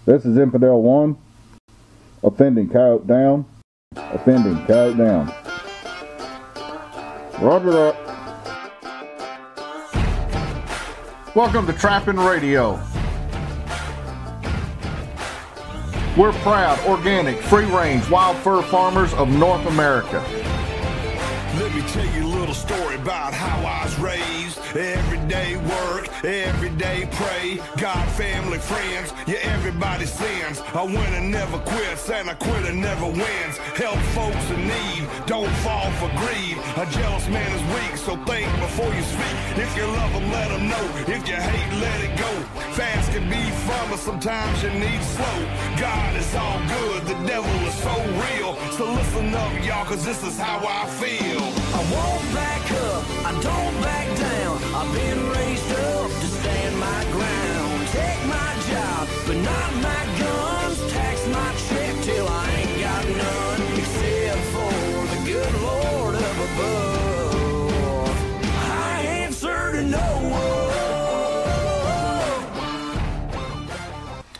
This is Infidel 1. Offending Coyote down. Offending Coyote down. Roger that. Welcome to Trapping Radio. We're proud, organic, free-range, wild fur farmers of North America. Let me tell you a little story about how I was raised. Everyday work, everyday pray. God, family, friends, yeah, everybody sins. I win and never quits, and I quit and never wins. Help folks in need, don't fall for greed. A jealous man is weak, so think before you speak. If you love them, let them know. If you hate, let it go. Fast can be fun, but sometimes you need slow. God is all good, the devil is so real. So listen up, y'all, cause this is how I feel. I won't back up, I don't back down. I've been raised up to stand my ground. Take my job, but not my guns. Tax my check till I ain't got none. Except for the good Lord up above. I answer to no one.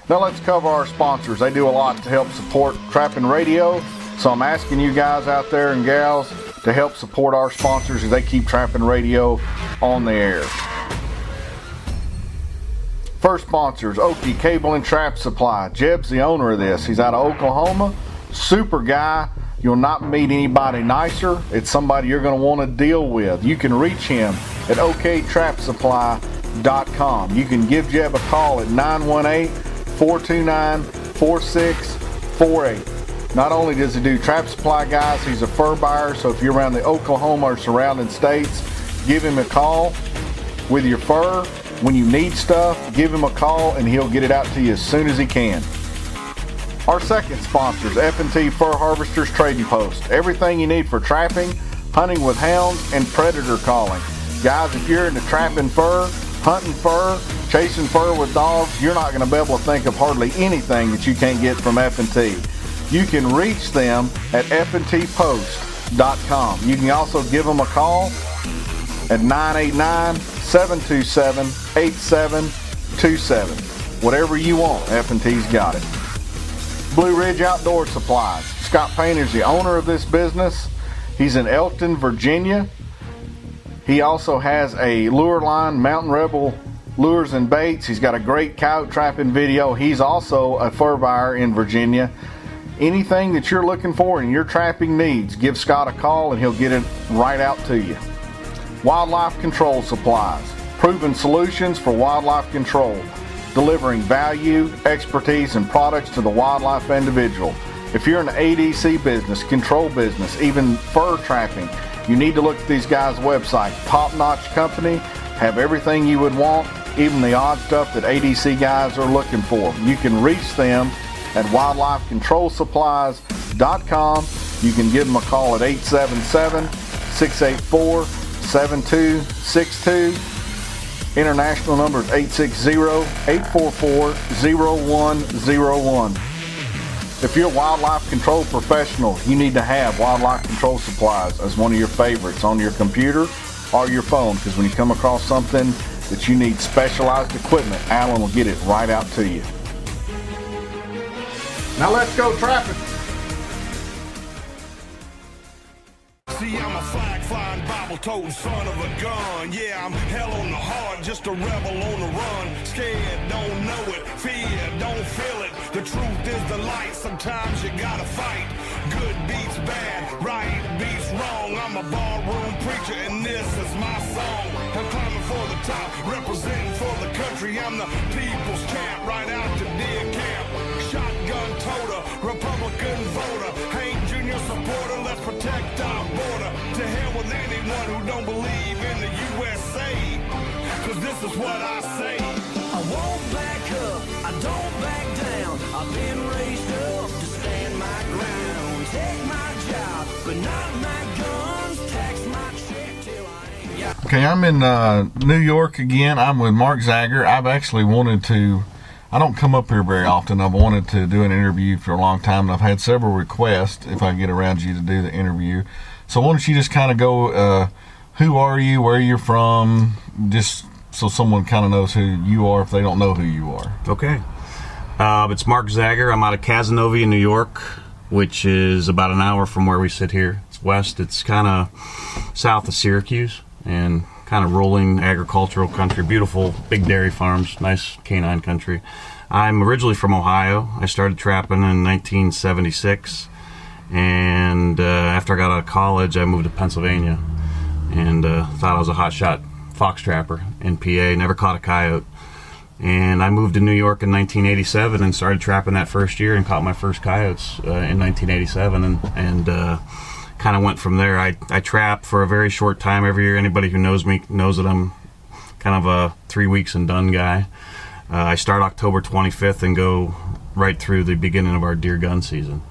Now let's cover our sponsors. They do a lot to help support Trapping Radio. So I'm asking you guys out there and gals to help support our sponsors as they keep Trapping Radio on the air. First sponsor is Okie Cable and Trap Supply. Jeb's the owner of this. He's out of Oklahoma. Super guy. You'll not meet anybody nicer. It's somebody you're going to want to deal with. You can reach him at oktrapsupply.com. You can give Jeb a call at 918-429-4648. Not only does he do trap supply, guys, he's a fur buyer, so if you're around the Oklahoma or surrounding states, give him a call with your fur. When you need stuff, give him a call and he'll get it out to you as soon as he can. Our second sponsor is F&T Fur Harvesters Trading Post. Everything you need for trapping, hunting with hounds, and predator calling. Guys, if you're into trapping fur, hunting fur, chasing fur with dogs, you're not going to be able to think of hardly anything that you can't get from F&T. You can reach them at fntpost.com. You can also give them a call at 989-727-8727. Whatever you want, F&T's got it. Blue Ridge Outdoor Supplies. Scott Payne is the owner of this business. He's in Elkton, Virginia. He also has a lure line, Mountain Rebel Lures and Baits. He's got a great coyote trapping video. He's also a fur buyer in Virginia. Anything that you're looking for in your trapping needs, give Scott a call and he'll get it right out to you. Wildlife Control Supplies. Proven solutions for wildlife control. Delivering value, expertise, and products to the wildlife individual. If you're in the ADC business, control business, even fur trapping, you need to look at these guys' websites. Top-notch company, have everything you would want, even the odd stuff that ADC guys are looking for. You can reach them at wildlifecontrolsupplies.com. You can give them a call at 877-684-7262. International number is 860-844-0101. If you're a wildlife control professional, you need to have Wildlife Control Supplies as one of your favorites on your computer or your phone, because when you come across something that you need specialized equipment, Alan will get it right out to you. Now let's go trapping. See, I'm a flag-flying, Bible-toting son of a gun. Yeah, I'm hell on the heart, just a rebel on the run. Scared, don't know it. Fear, don't feel it. The truth is the light. Sometimes you gotta fight. Good beats bad, right beats wrong. I'm a ballroom preacher, and this is my song. I'm climbing for the top, representing for the country. I'm the people's champ, right out to deer camp. Shotgun toter, Republican voter, Hank Jr. supporter, let's protect our border. To hell with anyone who don't believe in the USA, cause this is what I say. I won't back up, I don't back down. I've been raised up to stand my ground. Take my job, but not my guns. Tax my check till I ain't got. Okay, I'm in New York again. I'm with Mark Zagger. I've actually wanted to, I don't come up here very often. I've wanted to do an interview for a long time, and I've had several requests if I can get around you to do the interview. So why don't you just kind of go, who are you, where you're from, just so someone kind of knows who you are if they don't know who you are. Okay. It's Mark Zagger. I'm out of Casanova, New York, which is about an hour from where we sit here. It's west. It's kind of south of Syracuse and kind of rolling agricultural country. Beautiful big dairy farms, nice canine country. I'm originally from Ohio. I started trapping in 1976, and after I got out of college, I moved to Pennsylvania and thought I was a hotshot fox trapper in PA. Never caught a coyote. And I moved to New York in 1987 and started trapping that first year and caught my first coyotes in 1987 and kind of went from there. I trap for a very short time every year. Anybody who knows me knows that I'm kind of a 3 weeks and done guy. I start October 25th and go right through the beginning of our deer gun season.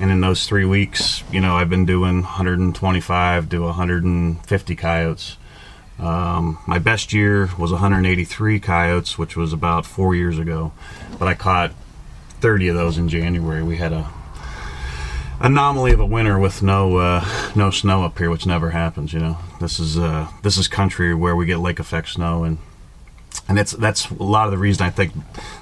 And in those 3 weeks, you know, I've been doing 125 to 150 coyotes. My best year was 183 coyotes, which was about 4 years ago, but I caught 30 of those in January. We had a anomaly of a winter with no snow up here, which never happens. You know, this is country where we get lake effect snow, and that's a lot of the reason I think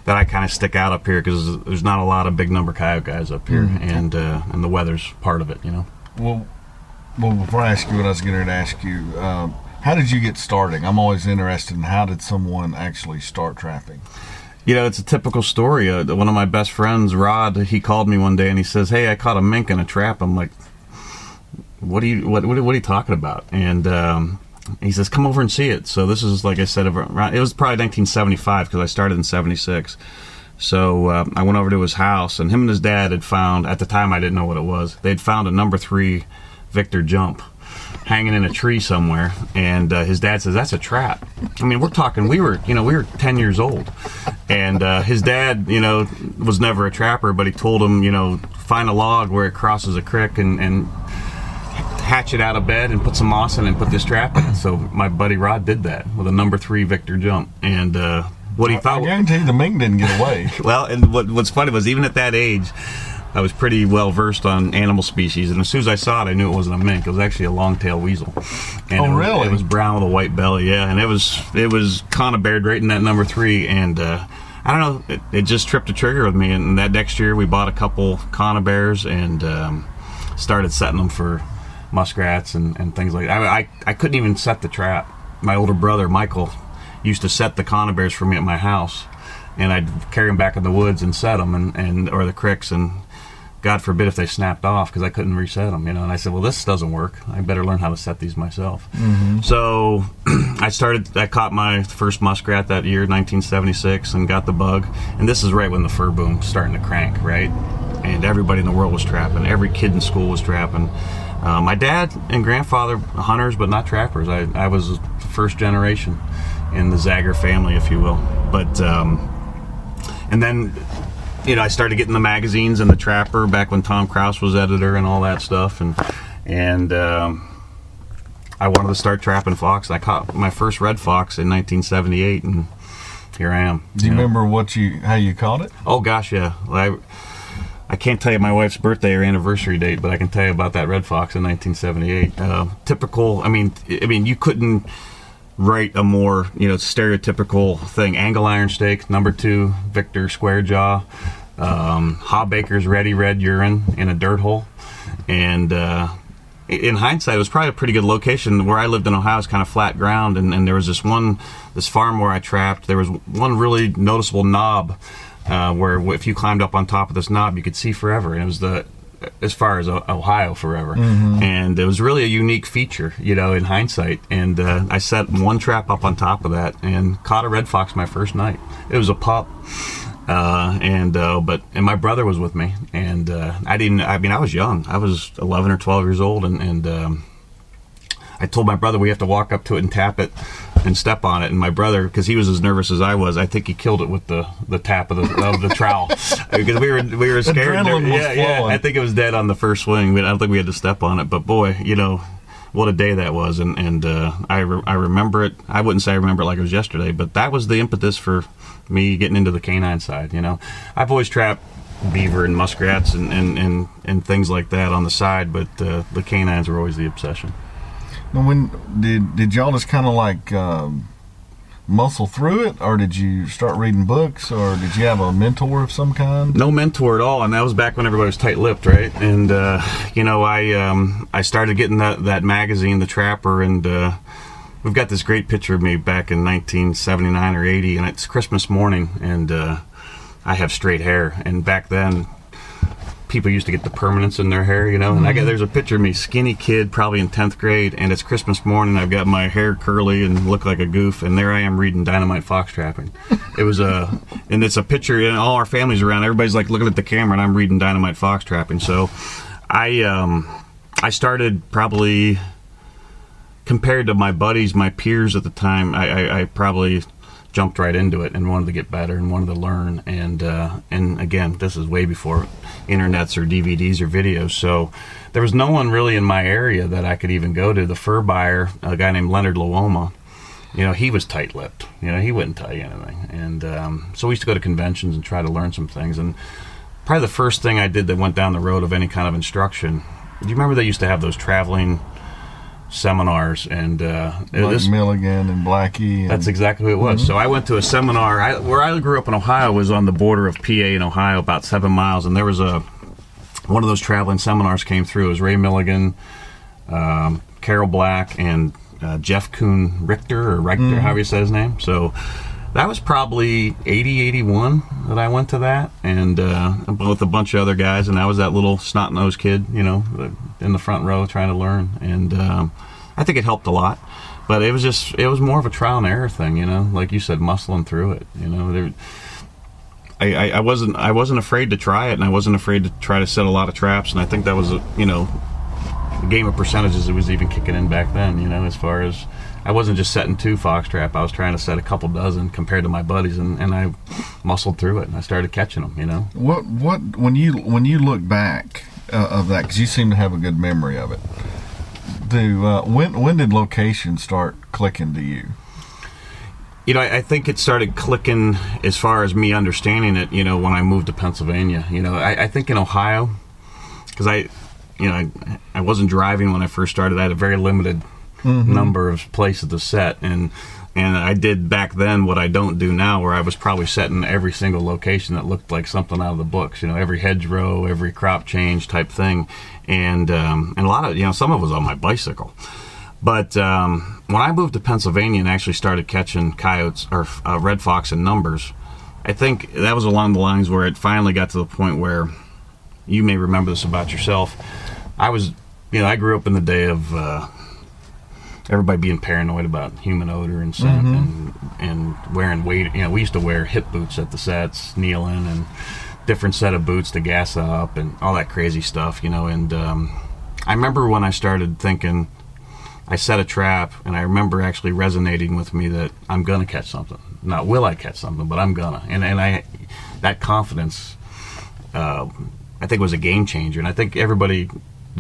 that I kind of stick out up here, because there's not a lot of big number coyote guys up here, and the weather's part of it. You know. Well, before I ask you what I was going to ask you. How did you get started? I'm always interested in how did someone actually start trapping? You know, it's a typical story. One of my best friends, Rod, he called me one day and he says, "Hey, I caught a mink in a trap." I'm like, what are you talking about? And he says, "Come over and see it." So this is, like I said, it was probably 1975 because I started in 76. So I went over to his house, and him and his dad had found, at the time I didn't know what it was, they'd found a number 3 Victor jump hanging in a tree somewhere, and his dad says, "That's a trap." I mean, we're talking, we were 10 years old, and his dad, you know, was never a trapper, but he told him, you know, find a log where it crosses a creek and hatch it out of bed and put some moss in it and put this trap in it. So my buddy Rod did that with a number 3 Victor jump, and what he thought, I guarantee the mink didn't get away. Well, and what's funny was, even at that age, I was pretty well versed on animal species, and as soon as I saw it, I knew it wasn't a mink. It was actually a long-tailed weasel. And really? It was brown with a white belly, yeah, and it was conibeared right in that number 3, and I don't know, it just tripped a trigger with me. And that next year, we bought a couple conibears and started setting them for muskrats and things like that. I couldn't even set the trap. My older brother, Michael, used to set the conibears for me at my house, and I'd carry them back in the woods and set them, or the creeks, and God forbid if they snapped off, because I couldn't reset them, you know. And I said, well, this doesn't work. I better learn how to set these myself. So I caught my first muskrat that year, 1976, and got the bug. And this is right when the fur boom was starting to crank, right? And everybody in the world was trapping. Every kid in school was trapping. My dad and grandfather, hunters, but not trappers. I was first generation in the Zagger family, if you will. But, and then, you know, I started getting the magazines and the Trapper back when Tom Kraus was editor and all that stuff, and I wanted to start trapping fox. I caught my first red fox in 1978, and here I am. Do you remember how you caught it? Oh gosh, yeah. I can't tell you my wife's birthday or anniversary date, but I can tell you about that red fox in 1978. Typical. I mean, you couldn't write a more, you know, stereotypical thing. Angle iron steak, number 2 Victor square jaw, Hawbaker's ready red urine in a dirt hole, and in hindsight, it was probably a pretty good location. Where I lived in Ohio was kind of flat ground, and there was this farm where I trapped. There was one really noticeable knob where if you climbed up on top of this knob, you could see forever, and it was as far as Ohio forever. And it was really a unique feature, you know, in hindsight. And I set one trap up on top of that and caught a red fox my first night. It was a pup, and my brother was with me, and I was young. I was 11 or 12 years old, and I told my brother we have to walk up to it and tap it and step on it, and my brother, because he was as nervous as I was, I think he killed it with the tap of the trowel, because we were scared. Adrenaline was flowing. I think it was dead on the first swing. I don't think we had to step on it, but boy, you know, what a day that was. And I remember it. I wouldn't say I remember it like it was yesterday, but that was the impetus for me getting into the canine side. You know, I've always trapped beaver and muskrats and things like that on the side, but the canines were always the obsession. Now, when did y'all just kind of like muscle through it, or did you start reading books, or did you have a mentor of some kind? No mentor at all, and that was back when everybody was tight-lipped, right? And you know, I started getting that magazine, The Trapper, and we've got this great picture of me back in 1979 or 80, and it's Christmas morning, and I have straight hair, and back then people used to get the permanents in their hair, you know, and there's a picture of me, skinny kid, probably in 10th grade, and it's Christmas morning. I've got my hair curly and look like a goof, and there I am reading Dynamite Fox Trapping. It was and it's a picture, and all our families around, everybody's like looking at the camera, and I'm reading Dynamite Fox Trapping. So I started probably, compared to my buddies, my peers at the time, I probably jumped right into it and wanted to get better and wanted to learn. And again, this is way before internets or DVDs or videos, so there was no one really in my area that I could even go to. The fur buyer, a guy named Leonard Luoma, you know, he was tight-lipped. You know, he wouldn't tell you anything. And so we used to go to conventions and try to learn some things. And probably the first thing I did that went down the road of any kind of instruction, do you remember they used to have those traveling seminars, and like Milligan and Blackie. That's exactly what it was. So I went to a seminar. Where I grew up in Ohio was on the border of PA and Ohio, about 7 miles, and there was one of those traveling seminars came through. It was Ray Milligan, Carol Black, and Jeff Kuhn Richter, however you say his name. So that was probably 80, 81 that I went to that, and with a bunch of other guys, and I was that little snot-nosed kid, you know, in the front row trying to learn, and I think it helped a lot. But it was more of a trial and error thing, you know, like you said, muscling through it, you know. I wasn't afraid to try it, and I wasn't afraid to try to set a lot of traps, and I think that was you know, the game of percentages that was even kicking in back then, you know, as far as I wasn't just setting 2 fox trap. I was trying to set a couple dozen compared to my buddies, and I muscled through it, and I started catching them, you know. What when you look back of that, because you seem to have a good memory of it, when did location start clicking to you? You know, I think it started clicking as far as me understanding it, you know, when I moved to Pennsylvania. You know, I think in Ohio, because I wasn't driving when I first started. I had a very limited number of places to set, and I did back then what I don't do now, where I was probably setting every single location that looked like something out of the books, you know, every hedgerow, every crop change type thing, and a lot of, you know, some of it was on my bicycle. But when I moved to Pennsylvania and actually started catching coyotes or red fox in numbers, I think that was along the lines where it finally got to the point where, you may remember this about yourself, I grew up in the day of everybody being paranoid about human odor and scent, and wearing weight. You know, we used to wear hip boots at the sets, kneeling, and different set of boots to gas up, and all that crazy stuff. You know, and I remember when I started thinking, I set a trap, and I remember actually resonating with me that I'm gonna catch something. Not will I catch something, but I'm gonna. And that confidence, I think, was a game changer, and I think everybody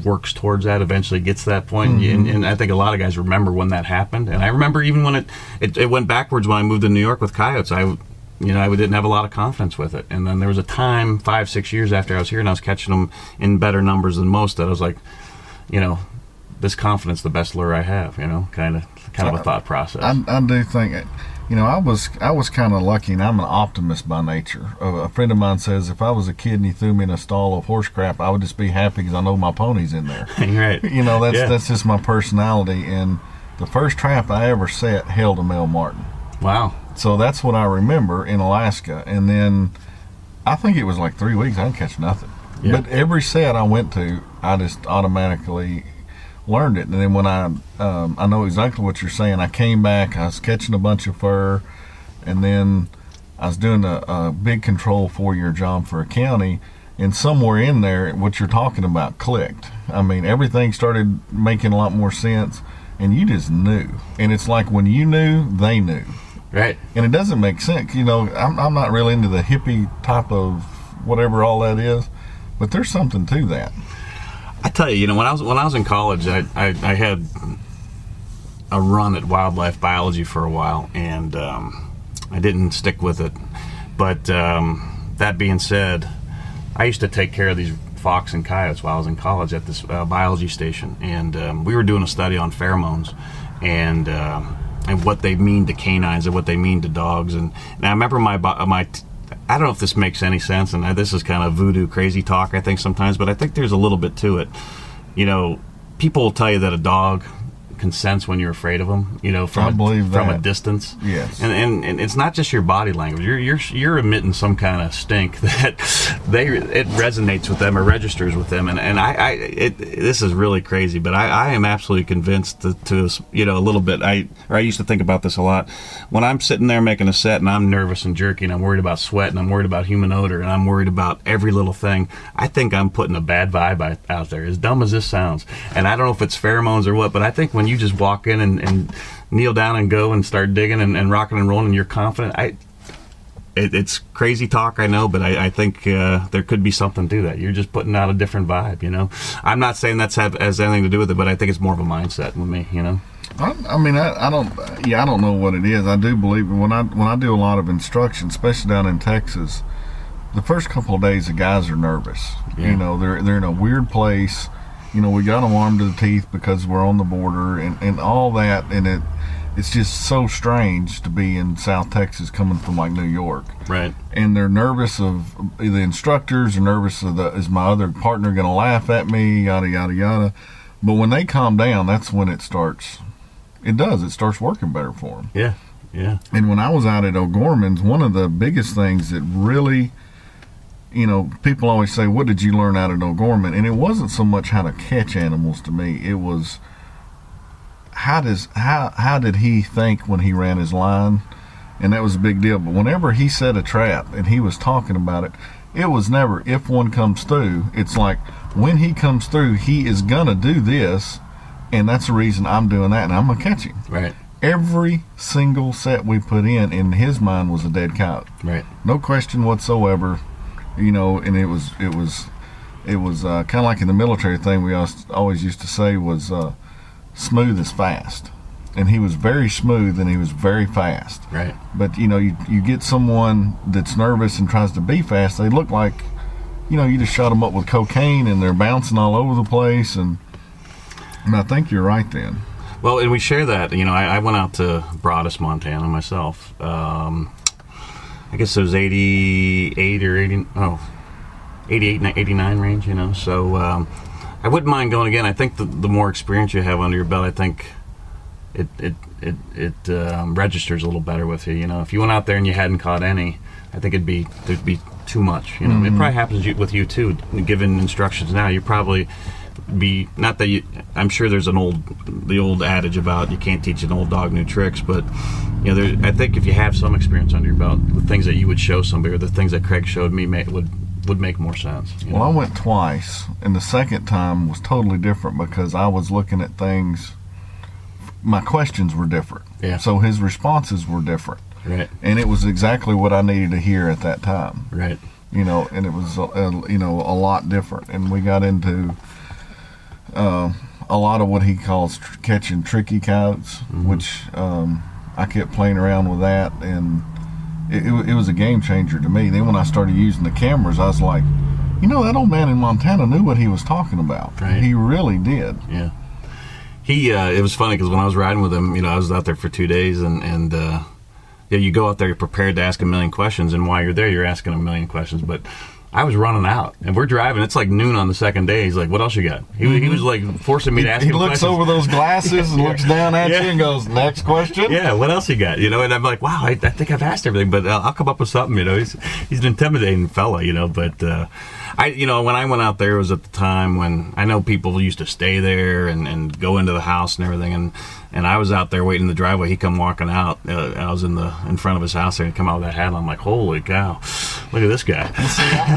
works towards that, eventually gets to that point. And I think a lot of guys remember when that happened. And I remember even when it went backwards when I moved to New York with coyotes. I didn't have a lot of confidence with it, and then there was a time 5-6 years after I was here and I was catching them in better numbers than most, that I was like, you know, this confidence, the best lure I have, you know, kind of a thought process. I do think, you know, I was kind of lucky, and I'm an optimist by nature. A friend of mine says if I was a kid and he threw me in a stall of horse crap, I would just be happy because I know my pony's in there. Right. You know, that's just my personality. And the first trap I ever set held a male marten. Wow. So that's what I remember in Alaska. And then I think it was like 3 weeks, I didn't catch nothing. Yeah. But every set I went to, I just automatically learned it. And then when I know exactly what you're saying, I came back, I was catching a bunch of fur, and then I was doing a big control 4-year job for a county, and somewhere in there what you're talking about clicked. I mean, everything started making a lot more sense, and you just knew. And it's like when you knew, they knew. Right. And it doesn't make sense. You know, I'm not really into the hippie type of whatever all that is, but there's something to that. I tell you, you know, when I was in college, I had a run at wildlife biology for a while, and I didn't stick with it. But that being said, I used to take care of these fox and coyotes while I was in college at this biology station, and we were doing a study on pheromones, and and what they mean to canines and what they mean to dogs. And I remember my I don't know if this makes any sense, and this is kind of voodoo crazy talk, I think, sometimes, but I think there's a little bit to it. You know, people will tell you that a dog can sense when you're afraid of them, you know, from a distance. Yes. And it's not just your body language. You're emitting some kind of stink that it resonates with them or registers with them. And this is really crazy, but I am absolutely convinced to you know, a little bit. I used to think about this a lot. When I'm sitting there making a set and I'm nervous and jerky and I'm worried about sweat and I'm worried about human odor and I'm worried about every little thing, I think I'm putting a bad vibe out there, as dumb as this sounds. And I don't know if it's pheromones or what, but I think when you just walk in and kneel down and go and start digging and rocking and rolling and you're confident, it's crazy talk, I know, but I think there could be something to that. You're just putting out a different vibe, you know. I'm not saying has anything to do with it, but I think it's more of a mindset with me, you know. I mean, I don't know what it is. I do believe when I do a lot of instruction, especially down in Texas, the first couple of days the guys are nervous. Yeah. You know, they're in a weird place. You know, we got them armed to the teeth because we're on the border and all that, and it's just so strange to be in South Texas coming from like New York. Right. And they're nervous of the instructors, they're nervous of is my other partner going to laugh at me, yada, yada, yada. But when they calm down, that's when it starts working better for them. Yeah, yeah. And when I was out at O'Gorman's, one of the biggest things that really, you know, people always say, what did you learn out of O'Gorman? And it wasn't so much how to catch animals to me. It was how did he think when he ran his line? And that was a big deal. But whenever he set a trap and he was talking about it, it was never if one comes through. It's like when he comes through, he is going to do this, and that's the reason I'm doing that, and I'm going to catch him. Right. Every single set we put in his mind was a dead coyote. Right. No question whatsoever. You know, and it was kind of like in the military thing we always used to say was smooth is fast, and he was very smooth and he was very fast. Right. But you know, you get someone that's nervous and tries to be fast, they look like, you know, you just shot them up with cocaine and they're bouncing all over the place, and I think you're right then. Well, and we share that. You know, I went out to Broadus, Montana myself. I guess it was 88 or 80, 88, 89 range, you know. So I wouldn't mind going again. I think the more experience you have under your belt, I think it registers a little better with you. You know, if you went out there and you hadn't caught any, I think there'd be too much. You know, It probably happens with you too. Given instructions now, you probably be not that you. I'm sure there's the old adage about you can't teach an old dog new tricks, but you know, I think if you have some experience under your belt, the things that you would show somebody or the things that Craig showed me would make more sense. You know? Well, I went twice, and the second time was totally different because I was looking at things. My questions were different, so his responses were different, right? And it was exactly what I needed to hear at that time, right? You know, and it was you know, a lot different, and we got into a lot of what he calls catching tricky coyotes, which I kept playing around with that, and it was a game changer to me. Then when I started using the cameras, I was like, you know, that old man in Montana knew what he was talking about. Right. He really did. Yeah. It was funny because when I was riding with him, you know, I was out there for 2 days, and yeah, you go out there, you're prepared to ask a million questions, and while you're there, you're asking a million questions, but I was running out, and we're driving. It's like noon on the second day. He's like, "What else you got?" He was like forcing me to ask him questions. He looks over those glasses and looks down at you and goes, "Next question." Yeah, what else you got? You know, and I'm like, "Wow, I think I've asked everything, but I'll come up with something." You know, he's an intimidating fella. You know, but you know, when I went out there, it was at the time when I know people used to stay there and go into the house and everything, and I was out there waiting in the driveway. He come walking out. I was in front of his house there, and come out with that hat. And I'm like, "Holy cow, look at this guy."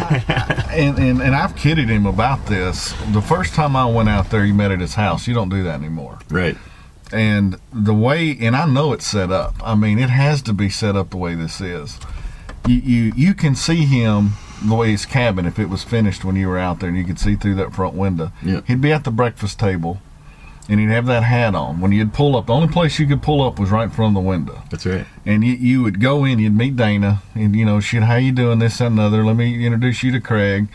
And I've kidded him about this. The first time I went out there, you met at his house. You don't do that anymore. Right. And the way, and I know it's set up. I mean, it has to be set up the way this is. You can see him the way his cabin, if it was finished when you were out there, and you could see through that front window. Yep. He'd be at the breakfast table, and he'd have that hat on. When you'd pull up, the only place you could pull up was right in front of the window. That's right. And you would go in, you'd meet Dana, and, you know, shit, how you doing, this, that, and other. Let me introduce you to Craig.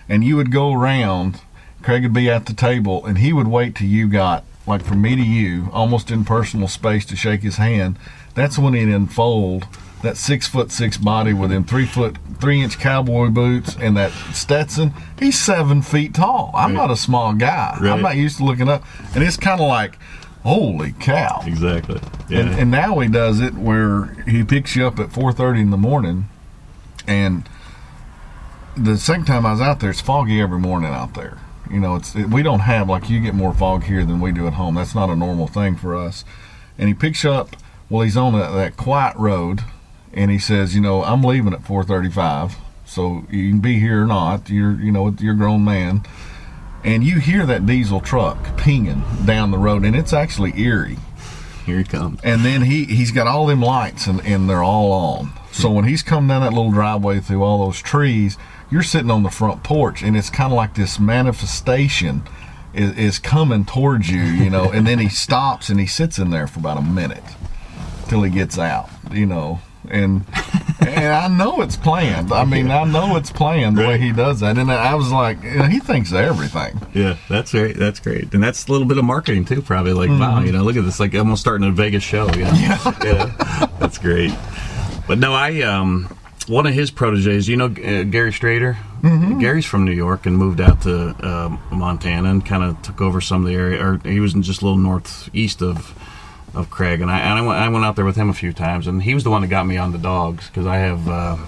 And you would go around. Craig would be at the table, and he would wait till you got like from me to you, almost in personal space to shake his hand, that's when he'd unfold that 6'6" body with them 3-inch cowboy boots and that Stetson. He's 7 feet tall. I'm not a small guy. Right. I'm not used to looking up. And it's kind of like, holy cow. Exactly. Yeah. And now he does it where he picks you up at 4:30 in the morning, and the second time I was out there, it's foggy every morning out there. You know, we don't have, like, you get more fog here than we do at home. That's not a normal thing for us. And he picks you up, well, he's on that quiet road, and he says, you know, I'm leaving at 4:35, so you can be here or not. You're a grown man. And you hear that diesel truck pinging down the road, and it's actually eerie. Here he comes. And then he's got all them lights, and they're all on. So when he's coming down that little driveway through all those trees, you're sitting on the front porch, and it's kind of like this manifestation is coming towards you, you know. And then he stops, and he sits in there for about a minute till he gets out, you know. And I know it's planned. I mean, I know it's planned the way he does that. And I was like, you know, he thinks of everything. Yeah, that's great. That's great. And that's a little bit of marketing too, probably. Like, wow, you know, look at this, like almost starting a Vegas show. You know? Yeah, that's great. But no, one of his proteges, you know, Gary Strader. Gary's from New York and moved out to Montana and kind of took over some of the area. Or he was just a little northeast of Craig, and I went out there with him a few times, and he was the one that got me on the dogs, because I have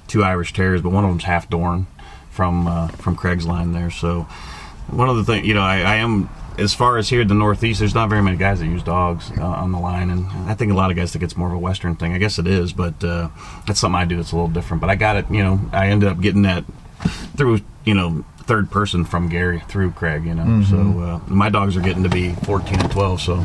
2 Irish Terriers, but one of them's half Dorn from Craig's line there. So one of the things, you know, I am, as far as here in the Northeast, there's not very many guys that use dogs on the line, and I think a lot of guys think it's more of a Western thing. I guess it is, but that's something I do that's a little different. But I got it, you know, I ended up getting that through, you know, third person from Gary through Craig, you know. So my dogs are getting to be 14 and 12, so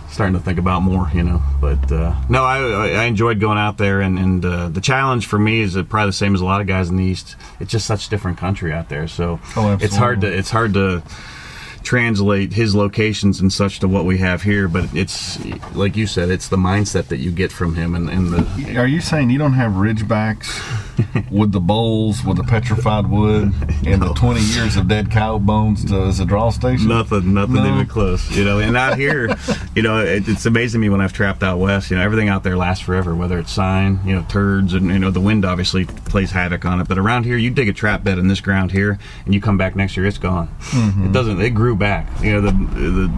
starting to think about more, you know. But no, I enjoyed going out there, and the challenge for me is probably the same as a lot of guys in the East. It's just such different country out there, so it's hard to translate his locations and such to what we have here. But it's like you said, it's the mindset that you get from him. And the Are you saying you don't have ridgebacks with the bowls, with the petrified wood, and the 20 years of dead cow bones as a draw station? Nothing even close. You know, and out here, you know, it's amazing to me when I've trapped out west. You know, everything out there lasts forever, whether it's sign, you know, turds, and you know, the wind obviously plays havoc on it. But around here, you dig a trap bed in this ground here, and you come back next year, it's gone. It doesn't. It grew back. You know,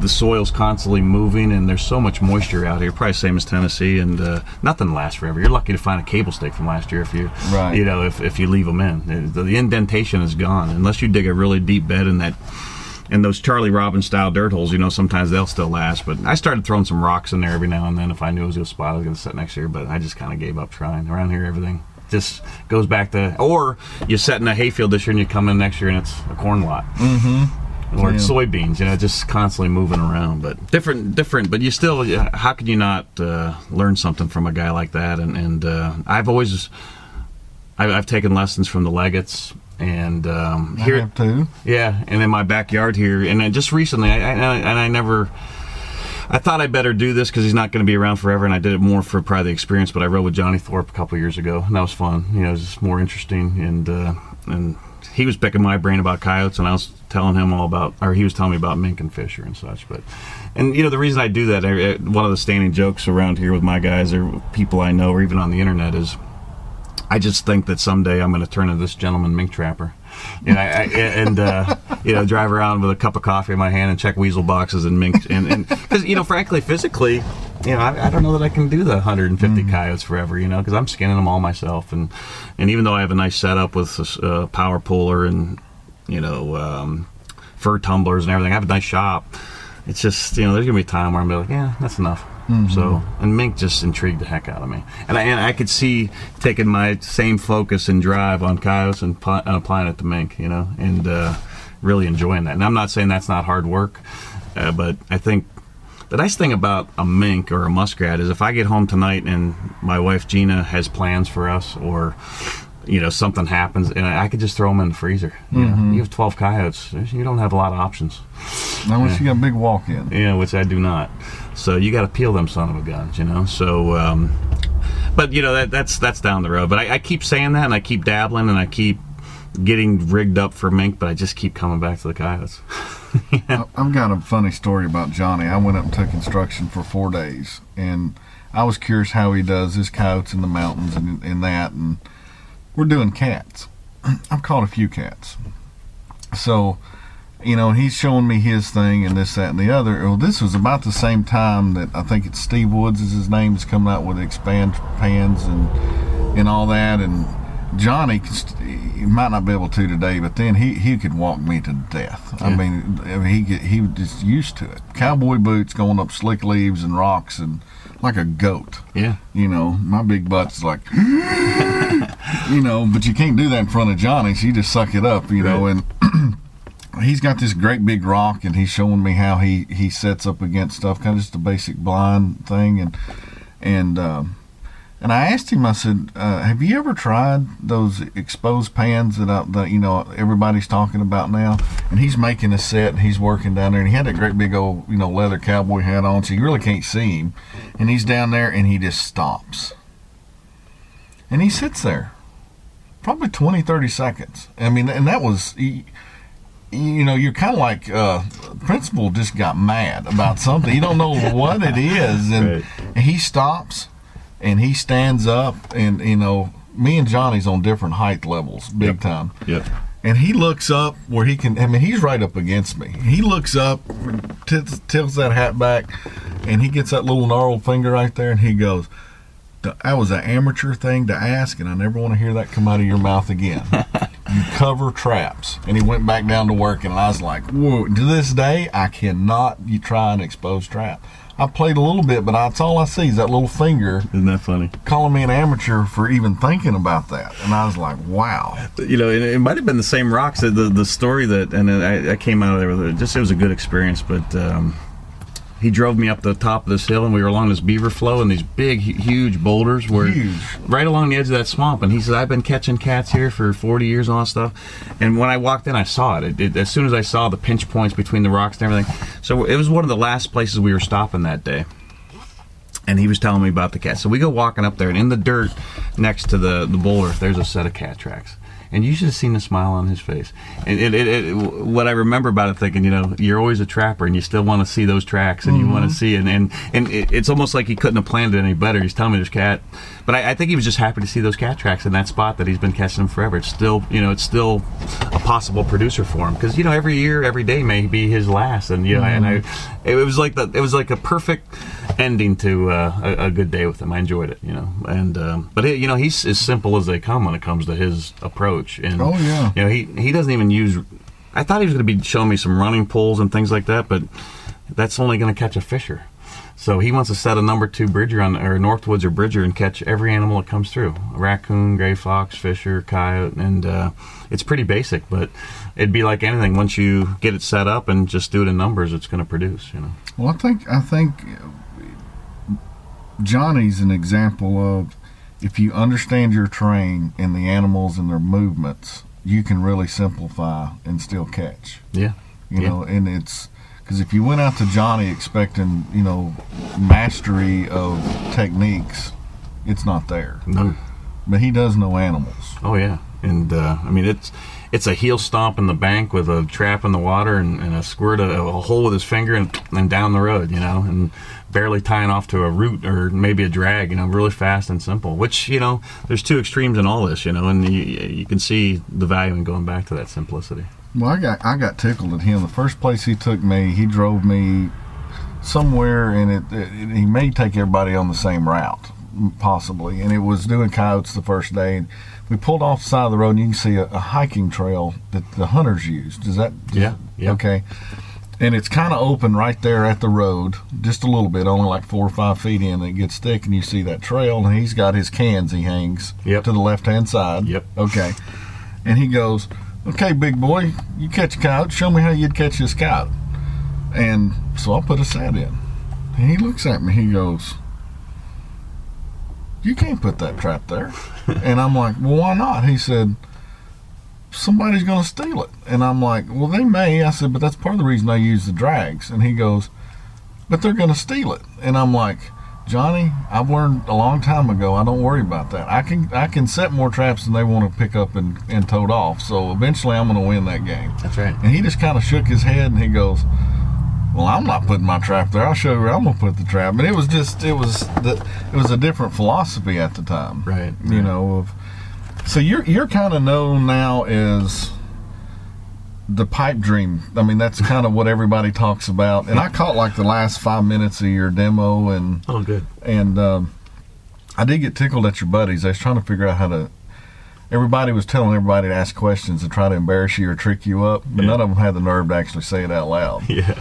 the soil's constantly moving, and there's so much moisture out here. Probably same as Tennessee, and nothing lasts forever. You're lucky to find a cable stake from last year if you, you know, if you leave them in. The indentation is gone unless you dig a really deep bed in that. And those Charlie Robbins style dirt holes, you know, sometimes they'll still last. But I started throwing some rocks in there every now and then if I knew it was a spot I was going to set next year. But I just kind of gave up trying. Around here, everything just goes back to, or you set in a hayfield this year and you come in next year and it's a corn lot. Or soybeans, you know, just constantly moving around. But different. But you still, how could you not learn something from a guy like that? And I've taken lessons from the Leggetts, and here I have too. Yeah, and in my backyard here, and then just recently, I thought I'd better do this because he's not going to be around forever, and I did it more for probably the experience. But I rode with Johnny Thorpe a couple years ago, and that was fun. You know, it was just more interesting, and he was picking my brain about coyotes, and I was telling him he was telling me about mink and fisher and such. And you know, the reason I do that, one of the standing jokes around here with my guys or people I know, or even on the internet, is I just think that someday I'm going to turn into this gentleman mink trapper. You know, you know, drive around with a cup of coffee in my hand and check weasel boxes and mink, and because, you know, frankly, physically, you know, I don't know that I can do the 150 coyotes forever, you know, because I'm skinning them all myself, and even though I have a nice setup with a power puller and, you know, fur tumblers and everything, I have a nice shop. It's just, you know, there's gonna be a time where I'm gonna be like, yeah, that's enough. So, and mink just intrigued the heck out of me, and I could see taking my same focus and drive on coyotes and applying it to mink, you know, and really enjoying that. And I'm not saying that's not hard work, but I think the nice thing about a mink or a muskrat is if I get home tonight and my wife Gina has plans for us, or you know, something happens, and I could just throw them in the freezer. You know, you have 12 coyotes, you don't have a lot of options. Not unless you got a big walk-in. Yeah, which I do not. So you got to peel them son of a guns, you know. So, but you know, that's down the road. But I keep saying that, and I keep dabbling, and I keep getting rigged up for mink, but I just keep coming back to the coyotes. I've got a funny story about Johnny. I went up and took instruction for 4 days, and I was curious how he does his coyotes in the mountains and that, and we're doing cats. I've caught a few cats. So, he's showing me his thing and this, that, and the other. Well, this was about the same time that I think it's Steve Woods is his name, is coming out with expand pans and all that. And Johnny, he might not be able to today, but then he could walk me to death. Yeah. I mean, he was just used to it. Cowboy boots going up slick leaves and rocks and like a goat. Yeah. My big butt's like, but you can't do that in front of Johnny, so you just suck it up, Right. and he's got this great big rock, and he's showing me how he sets up against stuff, kind of just a basic blind thing, and I asked him, I said, have you ever tried those exposed pans that everybody's talking about now? And he's making a set, and he's working down there, and he had that great big old leather cowboy hat on, so you really can't see him, and he's down there, and he just stops, and he sits there probably 20-30 seconds. I mean, and that was you're kind of like principal just got mad about something. You don't know what it is, and he stops and he stands up, and me and Johnny's on different height levels, big time. Yep. And he looks up where he can. I mean, he's right up against me. He looks up, tilts that hat back, and he gets that little gnarled finger right there, and he goes, "That was an amateur thing to ask, and I never want to hear that come out of your mouth again. You cover traps." And he went back down to work, and I was like, whoa. To this day, I cannot try an exposed trap. I played a little bit, but that's all I see is that little finger. Isn't that funny? Calling me an amateur for even thinking about that. And I was like, wow. It might have been the same rocks. The story that, and I came out of there with it was a good experience, but he drove me up the top of this hill, and we were along this beaver flow, and these big, huge boulders were right along the edge of that swamp. And he said, "I've been catching cats here for 40 years and all that stuff." And when I walked in, I saw it. As soon as I saw the pinch points between the rocks and everything. So it was one of the last places we were stopping that day. And he was telling me about the cats. So we go walking up there, and in the dirt next to the boulder, there's a set of cat tracks. And you should have seen the smile on his face. And what I remember about it, thinking, you're always a trapper, and you still want to see those tracks, and you want to see it. And it's almost like he couldn't have planned it any better. He's telling me there's cat, but I think he was just happy to see those cat tracks in that spot that he's been catching them forever. It's still, it's still a possible producer for him, because every year, every day may be his last, and and it was like a perfect ending to a good day with him. I enjoyed it, but he's as simple as they come when it comes to his approach. And he doesn't even use. I thought he was going to be showing me some running pulls and things like that, but that's only going to catch a fisher. So he wants to set a number 2 bridger or Northwoods or bridger and catch every animal that comes through: a raccoon, gray fox, fisher, coyote, and it's pretty basic, but it'd be like anything. Once you get it set up and just do it in numbers, it's going to produce. Well, I think Johnny's an example of, if you understand your terrain and the animals and their movements, you can really simplify and still catch. Yeah. And it's because if you went out to Johnny expecting, mastery of techniques, it's not there. No. But he does know animals. Oh, yeah. And, it's a heel stomp in the bank with a trap in the water and a squirt, a hole with his finger and down the road, and barely tying off to a root or maybe a drag, really fast and simple, which, there's 2 extremes in all this, and you can see the value in going back to that simplicity. Well, I got tickled at him. The first place he took me, he drove me somewhere, and he may take everybody on the same route, possibly, and it was doing coyotes the first day. And we pulled off the side of the road, and you can see a hiking trail that the hunters used. Yeah. Okay. And it's kind of open right there at the road, just a little bit, only like 4 or 5 feet in. It gets thick, and you see that trail, and he's got his cans he hangs to the left-hand side. Yep. Okay. And he goes, "Okay, big boy, you catch a coyote. Show me how you'd catch this coyote." And so I put a set in. And he looks at me. He goes, "You can't put that trap there." And I'm like, "Well, why not?" He said, "Somebody's going to steal it." And I'm like, "Well, they may." I said, "But that's part of the reason I use the drags." And he goes, "But they're going to steal it." And I'm like, Johnny, I've learned a long time ago, I don't worry about that. I can set more traps than they want to pick up and tote off. So eventually I'm going to win that game. That's right. And he just kind of shook his head and he goes, well, I'm not putting my trap there. I'll show you where I'm going to put the trap. And it was a different philosophy at the time. Right. You know, so you're kind of known now as the pipe dream. I mean, that's kind of what everybody talks about. And I caught like the last 5 minutes of your demo, and oh, good. And I did get tickled at your buddies. I was trying to figure out how to. Everybody was telling everybody to ask questions and try to embarrass you or trick you up, but none of them had the nerve to actually say it out loud. Yeah.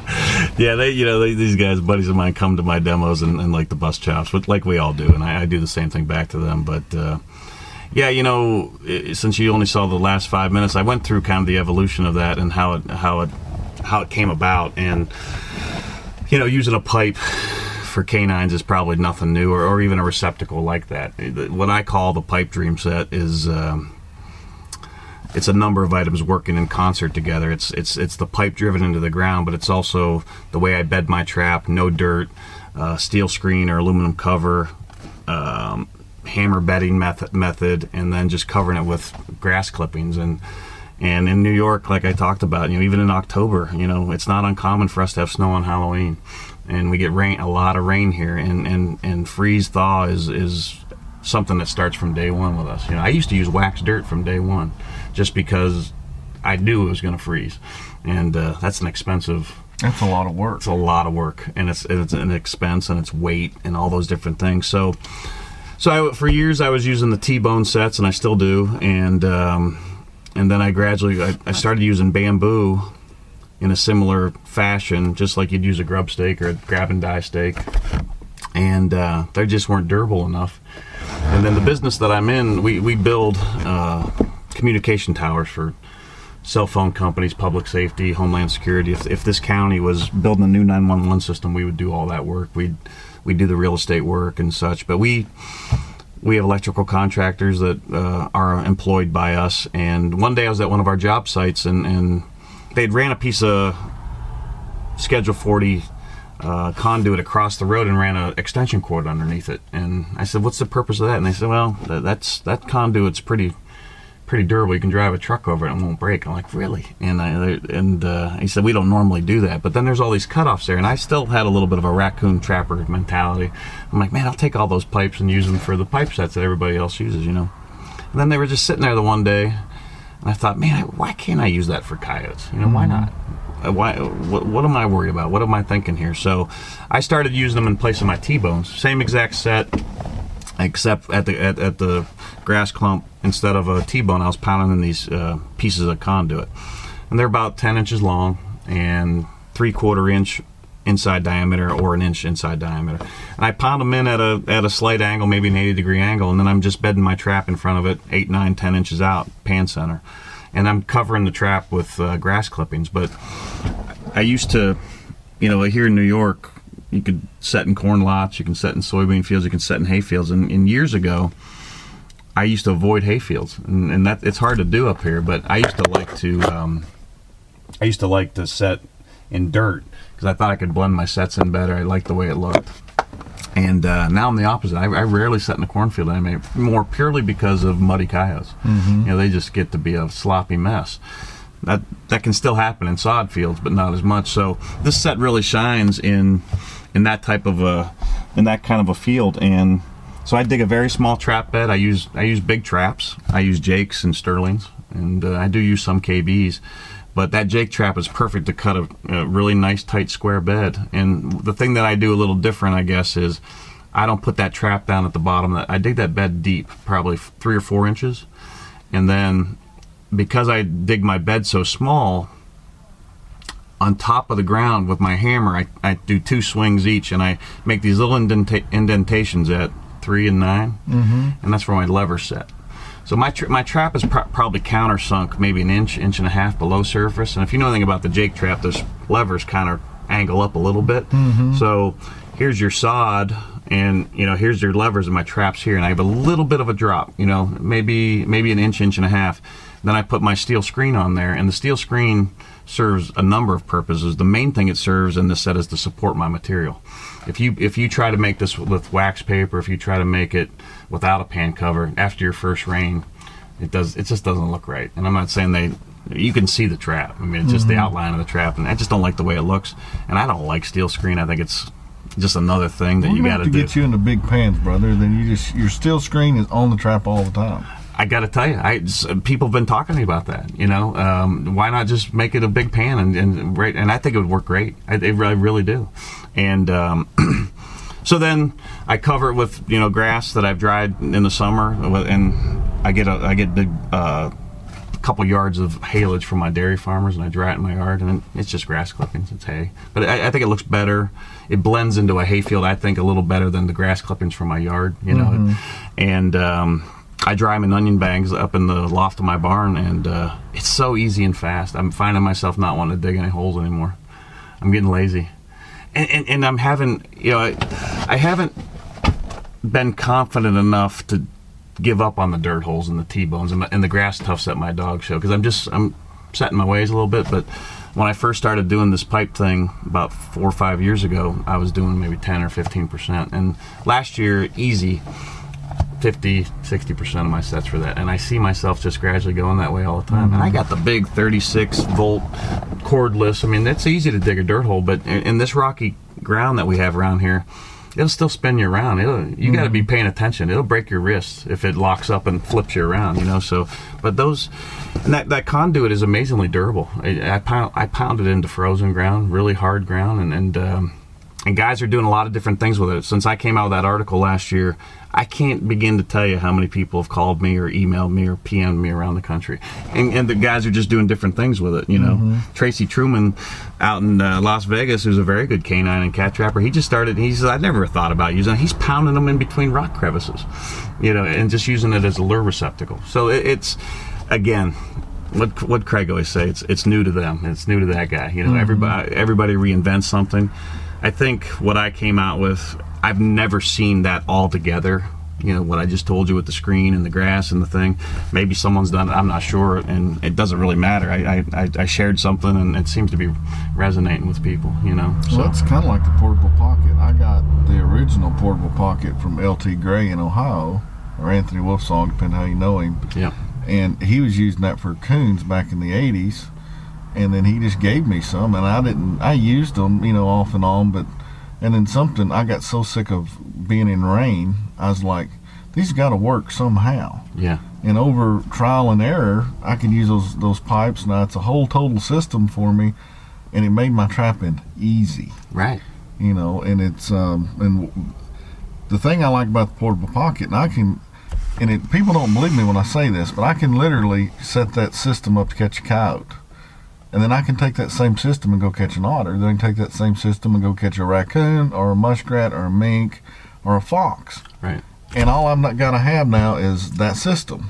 These guys, buddies of mine, come to my demos and like the bust chops, like we all do, and I do the same thing back to them. But yeah, since you only saw the last 5 minutes, I went through kind of the evolution of that and how it came about. And using a pipe for canines is probably nothing new, or even a receptacle like that. What I call the pipe dream set is it's a number of items working in concert together. It's the pipe driven into the ground, but it's also the way I bed my trap, no dirt, steel screen or aluminum cover, hammer bedding method, and then just covering it with grass clippings. And in New York, like I talked about, even in October, it's not uncommon for us to have snow on Halloween, and we get a lot of rain here, and freeze thaw is something that starts from day one with us. I used to use wax dirt from day one just because I knew it was going to freeze, and that's an expensive. That's a lot of work. It's a lot of work, and it's an expense, and it's weight and all those different things. So for years I was using the T-bone sets, and I still do, and then I gradually I started using bamboo in a similar fashion, just like you'd use a grub stake or a grab and die stake, and they just weren't durable enough. And then the business that I'm in, we build communication towers for cell phone companies, public safety, homeland security. If this county was building a new 911 system, we would do all that work. We do the real estate work and such, but we have electrical contractors that are employed by us. And one day I was at one of our job sites, and they'd ran a piece of Schedule 40 conduit across the road and ran an extension cord underneath it. And I said, "What's the purpose of that?" And they said, "Well, that conduit's pretty durable. You can drive a truck over it and it won't break." I'm like, "Really?" And he said, "We don't normally do that." But then there's all these cutoffs there, and I still had a little bit of a raccoon trapper mentality. I'm like, "Man, I'll take all those pipes and use them for the pipe sets that everybody else uses, And then they were just sitting there the one day, and I thought, "Man, why can't I use that for coyotes? Why not? What am I worried about? What am I thinking here?" So I started using them in place of my T-bones. Same exact set, except at the grass clump, instead of a T-bone, I was pounding in these pieces of conduit, and they're about 10 inches long and 3/4 inch inside diameter or an inch inside diameter. And I pound them in at a slight angle, maybe an 80-degree angle, and then I'm just bedding my trap in front of it 8, 9, 10 inches out, pan center, and I'm covering the trap with grass clippings. But I used to, here in New York, you could set in corn lots, you can set in soybean fields, you can set in hay fields. And years ago, I used to avoid hay fields, and that it's hard to do up here. But I used to like to set in dirt because I thought I could blend my sets in better. I liked the way it looked. And now I'm the opposite. I rarely set in a cornfield anymore, more purely because of muddy coyotes. Mm-hmm. They just get to be a sloppy mess. That can still happen in sod fields, but not as much. So this set really shines in that type of in that kind of a field. And so I dig a very small trap bed. I use big traps. I use Jakes and Sterlings, and I do use some KBs. But that Jake trap is perfect to cut a really nice tight square bed. And the thing that I do a little different, I guess, is I don't put that trap down at the bottom. I dig that bed deep, probably 3 or 4 inches, and then because I dig my bed so small, on top of the ground with my hammer, I do 2 swings each, and I make these little indentations at 3 and 9, mm-hmm. and that's where my lever's set. So my trap is probably countersunk, maybe an inch and a half below surface. And if you know anything about the Jake trap, those levers kind of angle up a little bit. Mm-hmm. So here's your sod, and here's your levers, and my trap's here, and I have a little bit of a drop, maybe an inch and a half. Then I put my steel screen on there, and the steel screen serves a number of purposes. The main thing it serves in this set is to support my material. If you try to make this with wax paper, if you try to make it without a pan cover, after your first rain, it just doesn't look right. And I'm not saying you can see the trap. I mean, it's just the outline of the trap, and I just don't like the way it looks. And I don't like steel screen. I think it's just another thing that you got to do. Get you into big pans, brother. Then your steel screen is on the trap all the time. I got to tell you, people have been talking to me about that. Why not just make it a big pan and I think it would work great. I really do. And so then I cover it with grass that I've dried in the summer, and I get big couple yards of haylage from my dairy farmers, and I dry it in my yard, and it's just grass clippings. It's hay, but I think it looks better. It blends into a hayfield, I think, a little better than the grass clippings from my yard. And I dry them in onion bags up in the loft of my barn, and it's so easy and fast. I'm finding myself not wanting to dig any holes anymore. I'm getting lazy, and I'm having I haven't been confident enough to give up on the dirt holes and the T-bones and the grass tufts that my dogs show, because I'm set in my ways a little bit. But when I first started doing this pipe thing about 4 or 5 years ago, I was doing maybe 10 or 15%, and last year easy 50-60% of my sets for that, and I see myself just gradually going that way all the time. And I got the big 36 volt cordless. I mean, it's easy to dig a dirt hole, but in this rocky ground that we have around here, it'll still spin you around. You got to be paying attention. It'll break your wrist if it locks up and flips you around, So, but that conduit is amazingly durable. I pound it into frozen ground, really hard ground, and guys are doing a lot of different things with it. Since I came out with that article last year, I can't begin to tell you how many people have called me or emailed me or PM'd me around the country. And the guys are just doing different things with it, Tracy Truman out in Las Vegas, who's a very good canine and cat trapper, he says, I never thought about using it. He's pounding them in between rock crevices, and just using it as a lure receptacle. So it's, again, what Craig always say, it's new to them. It's new to that guy. Everybody reinvents something. I think what I came out with, I've never seen that all together. What I just told you with the screen and the grass and the thing. Maybe someone's done it, I'm not sure, and it doesn't really matter. I shared something, and it seems to be resonating with people, So. Well, it's kind of like the portable pocket. I got the original portable pocket from L.T. Gray in Ohio, or Anthony Wolfsong, depending how you know him. Yeah. And he was using that for coons back in the 80s. And then he just gave me some, and I used them, off and on, and then I got so sick of being in rain, I was like, these got to work somehow. Yeah. And over trial and error, I could use those pipes. Now it's a whole total system for me, and it made my trapping easy. Right. And it's, and the thing I like about the portable pocket, people don't believe me when I say this, but I can literally set that system up to catch a coyote. And then I can take that same system and go catch an otter. Then I can take that same system and go catch a raccoon or a muskrat or a mink or a fox. Right. And all I'm not gonna have now is that system,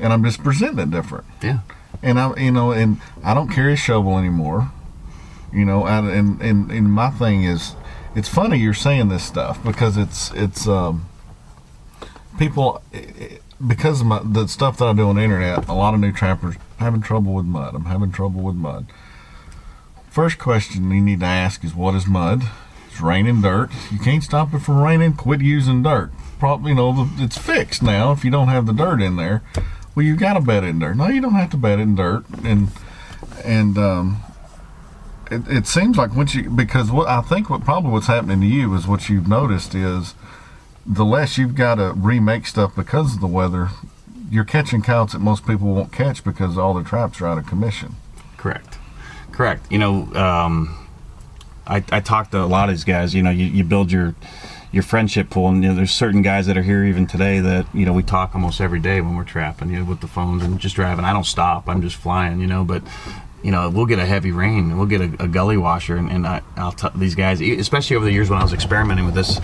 and I'm just presenting it different. Yeah. And and I don't carry a shovel anymore. And my thing is, it's funny you're saying this stuff, because it's people, because of the stuff that I do on the internet, a lot of new trappers having trouble with mud. I'm having trouble with mud. First question you need to ask is, what is mud? It's rain and dirt. You can't stop it from raining. Quit using dirt. Probably, it's fixed now if you don't have the dirt in there. Well, you've got to bed it in dirt. No, you don't have to bed it in dirt. And it seems like because what's happening to you is, what you've noticed is, the less you've got to remake stuff because of the weather, you're catching coyotes that most people won't catch because all the traps are out of commission. Correct. I talk to a lot of these guys. You build your friendship pool, and there's certain guys that are here even today that we talk almost every day when we're trapping, with the phones and just driving. I don't stop. I'm just flying, but we'll get a heavy rain, we'll get a gully washer, and I'll tell these guys, especially over the years when I was experimenting with this,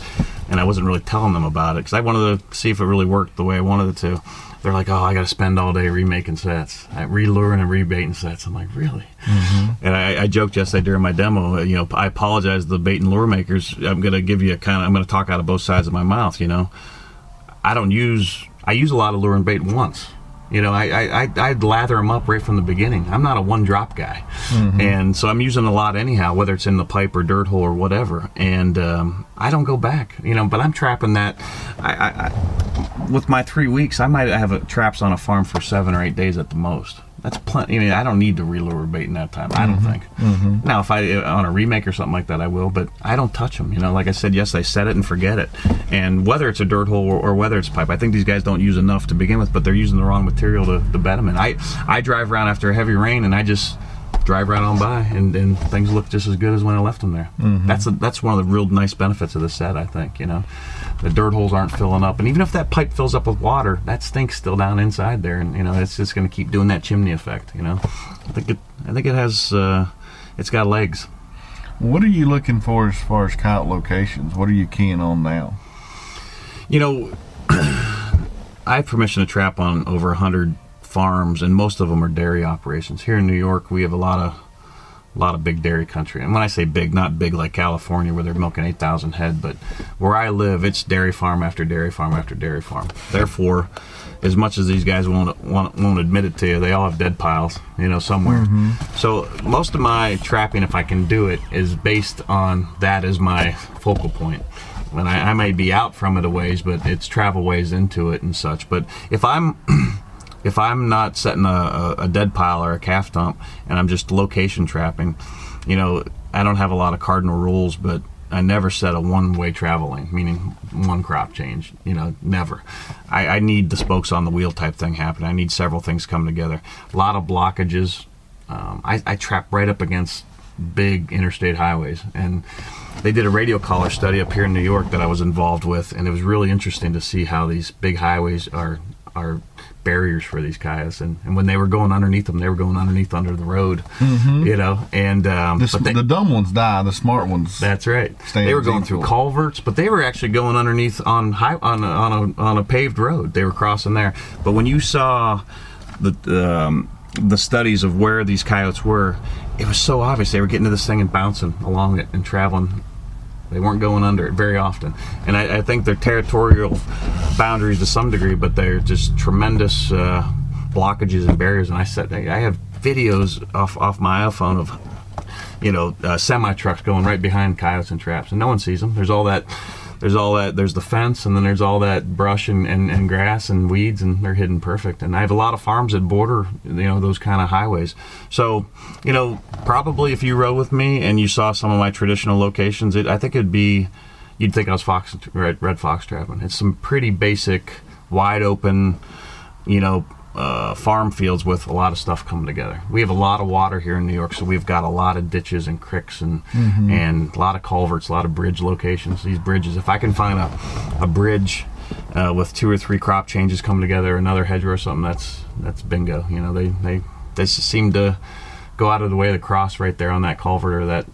and I wasn't really telling them about it because I wanted to see if it really worked the way I wanted it to. They're like, oh, I got to spend all day remaking sets, reluring and rebaiting sets. I'm like, really? And I joked yesterday during my demo, I apologize to the bait and lure makers. I'm going to give you I'm going to talk out of both sides of my mouth. I use a lot of lure and bait once. You know, I'd lather them up right from the beginning. I'm not a one-drop guy. And so I'm using a lot anyhow, whether it's in the pipe or dirt hole or whatever. And I don't go back, you know, but I'm trapping that. With my 3 weeks, I might have traps on a farm for 7 or 8 days at the most. That's plenty. I mean, I don't need to relure bait in that time, I don't think. Now, if I on a remake or something like that, I will, but I don't touch them. You know, like I said, yes, I set it and forget it. And whether it's a dirt hole or whether it's pipe, I think these guys don't use enough to begin with, but they're using the wrong material to bed them in. I drive around after a heavy rain, and I just drive right on by, and things look just as good as when I left them there. That's one of the real nice benefits of this set, I think. You know, the dirt holes aren't filling up, and even if that pipe fills up with water, that stink's still down inside there, and you know it's just going to keep doing that chimney effect. You know, I think it has it's got legs. What are you looking for as far as coyote locations? What are you keying on now? You know, I have permission to trap on over 100 farms, and most of them are dairy operations. Here in New York, we have a lot of big dairy country. And when I say big, not big like California where they're milking 8,000 head, but where I live, it's dairy farm after dairy farm after dairy farm. Therefore, as much as these guys won't admit it to you, they all have dead piles, you know, somewhere. So most of my trapping, if I can do it, is based on that as my focal point. And I may be out from it a ways, but it's travel ways into it and such. But if I'm not setting a dead pile or a calf dump and I'm just location trapping, you know, I don't have a lot of cardinal rules, but I never set a one-way travel lane, meaning one crop change, you know, never. I need the spokes on the wheel type thing happening. I need several things coming together. A lot of blockages. I trap right up against big interstate highways, and they did a radio collar study up here in New York that I was involved with, and it was really interesting to see how these big highways are barriers for these coyotes, and when they were going underneath them, they were going underneath under the road, you know, and the dumb ones die, the smart ones. That's right. They were going through culverts, but they were actually going underneath on a paved road. They were crossing there. But when you saw the studies of where these coyotes were, it was so obvious they were getting to this thing and bouncing along it and traveling. They weren't going under it very often. And I think they're territorial boundaries to some degree, but they're just tremendous blockages and barriers. And I have videos off my iPhone of, you know, semi-trucks going right behind coyotes and traps, and no one sees them. There's the fence, and then there's all that brush and grass and weeds, and they're hidden perfect. And I have a lot of farms that border, you know, those kind of highways. So, you know, probably if you rode with me and you saw some of my traditional locations, I think it'd be, you'd think I was red fox trapping. It's some pretty basic, wide open, you know, farm fields with a lot of stuff coming together. We have a lot of water here in New York, so we've got a lot of ditches and creeks and a lot of culverts, a lot of bridge locations. These bridges, if I can find a bridge with 2 or 3 crop changes coming together, another hedgerow or something, that's bingo. You know, they just seem to go out of the way of the cross right there on that culvert or that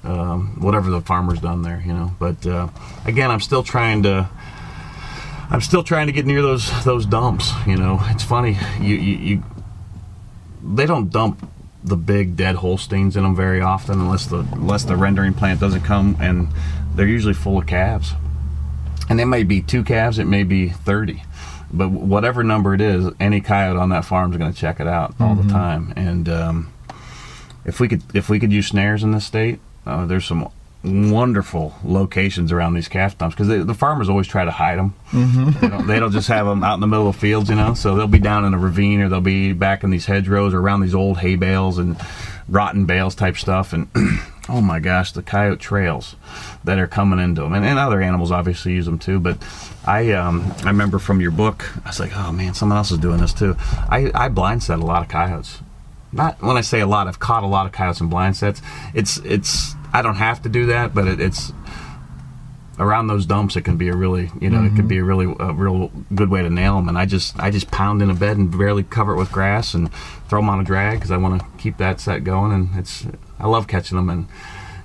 whatever the farmer's done there. You know, but again, I'm still trying to get near those dumps. You know, it's funny. They don't dump the big dead Holsteins in them very often unless the rendering plant doesn't come, and they're usually full of calves. And it may be 2 calves, it may be 30, but whatever number it is, any coyote on that farm is going to check it out all the time. And if we could use snares in this state, there's some wonderful locations around these calf dumps, because the farmers always try to hide them. They don't just have them out in the middle of fields, you know. So they'll be down in a ravine, or they'll be back in these hedgerows or around these old hay bales and rotten bales type stuff. And oh my gosh, the coyote trails that are coming into them, and other animals obviously use them too. But I remember from your book, I was like, oh man, someone else is doing this too. I blind set a lot of coyotes. Not when I say a lot, I've caught a lot of coyotes in blind sets. It's I don't have to do that, but it's around those dumps. It can be a really, you know, it could be a real good way to nail them. And I just pound in a bed and barely cover it with grass and throw them on a drag because I want to keep that set going. And I love catching them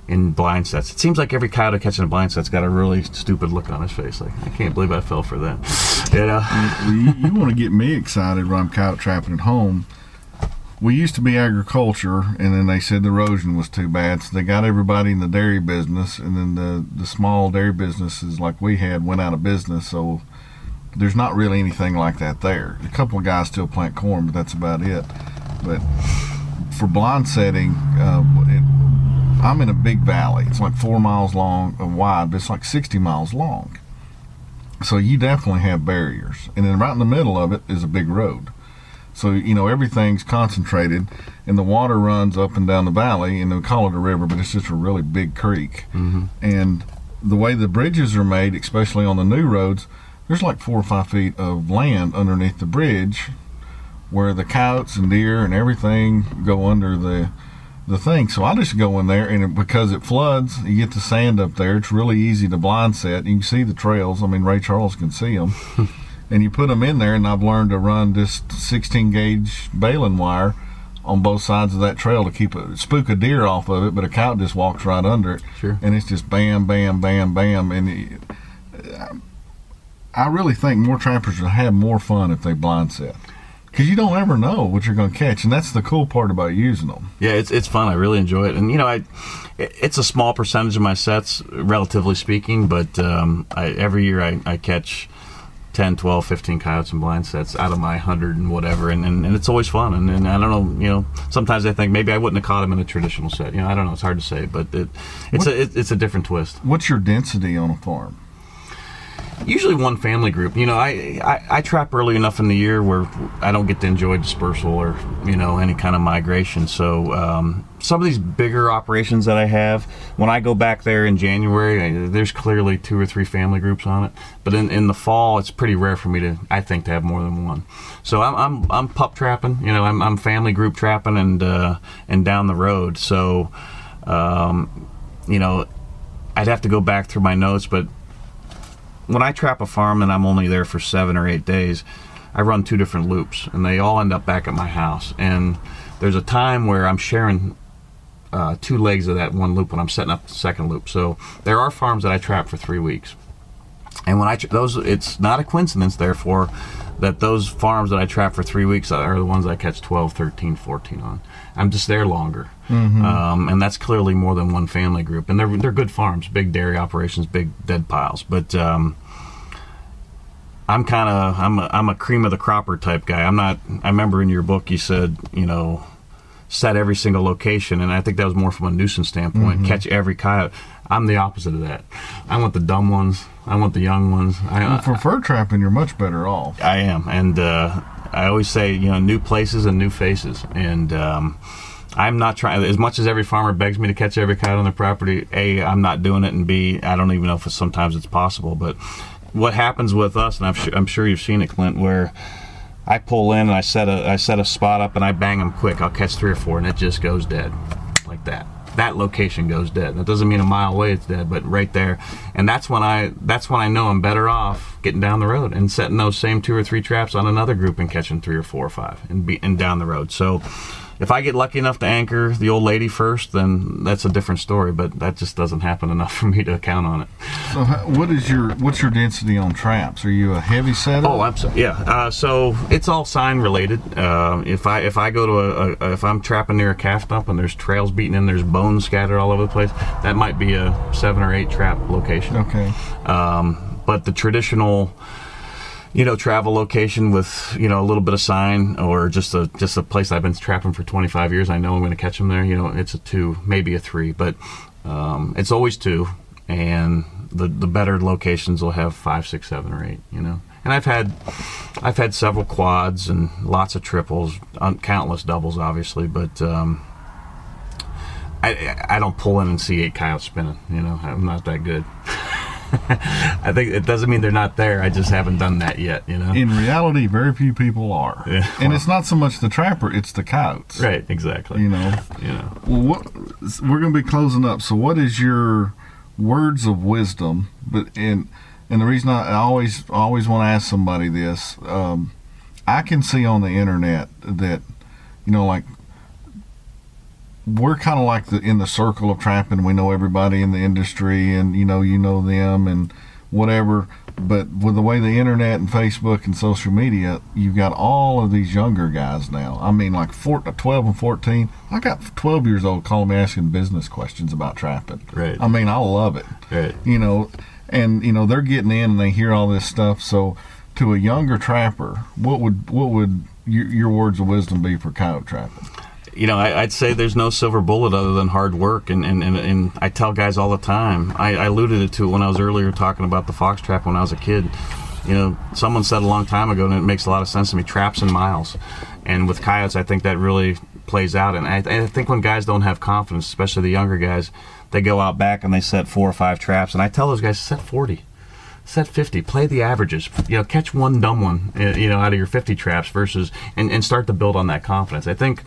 in blind sets. It seems like every coyote catching a blind set's got a really stupid look on his face. Like, I can't believe I fell for that. You know, you want to get me excited when I'm coyote trapping at home. We used to be agriculture, and then they said the erosion was too bad, so they got everybody in the dairy business, and then the small dairy businesses like we had went out of business. So there's not really anything like that there. A couple of guys still plant corn, but that's about it. But for blind setting, I'm in a big valley. It's like 4 miles long and wide, but it's like 60 miles long. So you definitely have barriers. And then right in the middle of it is a big road. So, everything's concentrated, and the water runs up and down the valley, and they call it a river, but it's just a really big creek. Mm-hmm. And the way the bridges are made, especially on the new roads, there's like 4 or 5 feet of land underneath the bridge where the coyotes and deer and everything go under the thing. So I just go in there, and because it floods, you get the sand up there. It's really easy to blind set. You can see the trails. I mean, Ray Charles can see them. And you put them in there, and I've learned to run this 16-gauge baling wire on both sides of that trail to spook a deer off of it, but a coyote just walks right under it. Sure. And it's just bam, bam, bam, bam. And I really think more trappers will have more fun if they blind set, because you don't ever know what you're going to catch, and that's the cool part about using them. Yeah, it's fun. I really enjoy it, and it's a small percentage of my sets, relatively speaking, but every year I catch 10, 12, 15 coyotes and blind sets out of my 100 and whatever, and it's always fun. And I don't know, sometimes I think maybe I wouldn't have caught them in a traditional set. I don't know. It's hard to say, but it's a different twist. What's your density on a farm? Usually one family group. I trap early enough in the year where I don't get to enjoy dispersal or any kind of migration. So some of these bigger operations that I have, when I go back there in January, there's clearly 2 or 3 family groups on it. But in the fall, it's pretty rare for me to have more than one. So I'm pup trapping. I'm family group trapping and down the road. So I'd have to go back through my notes, but when I trap a farm and I'm only there for 7 or 8 days, I run 2 different loops, and they all end up back at my house. And there's a time where I'm sharing 2 legs of that one loop when I'm setting up the second loop. So there are farms that I trap for 3 weeks, and when it's not a coincidence, therefore, that those farms that I trap for 3 weeks are the ones I catch 12, 13, 14 on. I'm just there longer. Mm-hmm. And that's clearly more than one family group, and they're good farms, big dairy operations, big dead piles. But I'm a cream of the cropper type guy. I remember in your book you said set every single location, and I think that was more from a nuisance standpoint. Mm-hmm. Catch every coyote. I'm the opposite of that. I want the dumb ones. I want the young ones. For fur trapping, you're much better off. I am, and I always say new places and new faces, and I'm not trying, as much as every farmer begs me to catch every coyote on their property. A, I'm not doing it, and B, I don't even know if sometimes it's possible. But what happens with us, and I'm sure you've seen it, Clint, where I pull in and I set a spot up and I bang them quick. I'll catch 3 or 4 and it just goes dead like that. That location goes dead. That doesn't mean a mile away it's dead, but right there. And that's when I know I'm better off getting down the road and setting those same 2 or 3 traps on another group and catching 3 or 4 or 5 and down the road. So if I get lucky enough to anchor the old lady first, then that's a different story, but that just doesn't happen enough for me to count on it. So what's your density on traps? Are you a heavy setter? Oh, absolutely. Yeah. So it's all sign related. If I go to if I'm trapping near a calf dump and there's trails beaten in, there's bones scattered all over the place, that might be a 7 or 8 trap location. Okay. But the traditional travel location with a little bit of sign, or just a place I've been trapping for 25 years, I know I'm going to catch them there. It's a 2, maybe a 3, but it's always 2, and the better locations will have 5, 6, 7, or 8. And I've had several quads and lots of triples, countless doubles, obviously, but I don't pull in and see 8 coyotes spinning. I'm not that good. I think it doesn't mean they're not there. I just haven't done that yet. In reality, very few people are. Yeah, and it's not so much the trapper; it's the coyotes. Right. Exactly. Well, we're going to be closing up. So, what is your words of wisdom? And the reason I always want to ask somebody this, I can see on the internet that like, we're kind of like in the circle of trapping. We know everybody in the industry, and you know them and whatever. But with the way the internet and Facebook and social media, you've got all of these younger guys now. I mean, like 12 and 14. I got 12 years old calling me asking business questions about trapping. Right. I mean, I love it. Right. And they're getting in and they hear all this stuff. So to a younger trapper, what would your words of wisdom be for coyote trapping? I'd say there's no silver bullet other than hard work, and I tell guys all the time. I alluded to it when I was earlier talking about the fox trap when I was a kid. Someone said a long time ago, and it makes a lot of sense to me, traps and miles. And with coyotes, I think that really plays out. And I think when guys don't have confidence, especially the younger guys, they go out back and they set 4 or 5 traps. And I tell those guys, set 40. Set 50. Play the averages. Catch one dumb one, out of your 50 traps versus, and start to build on that confidence. I think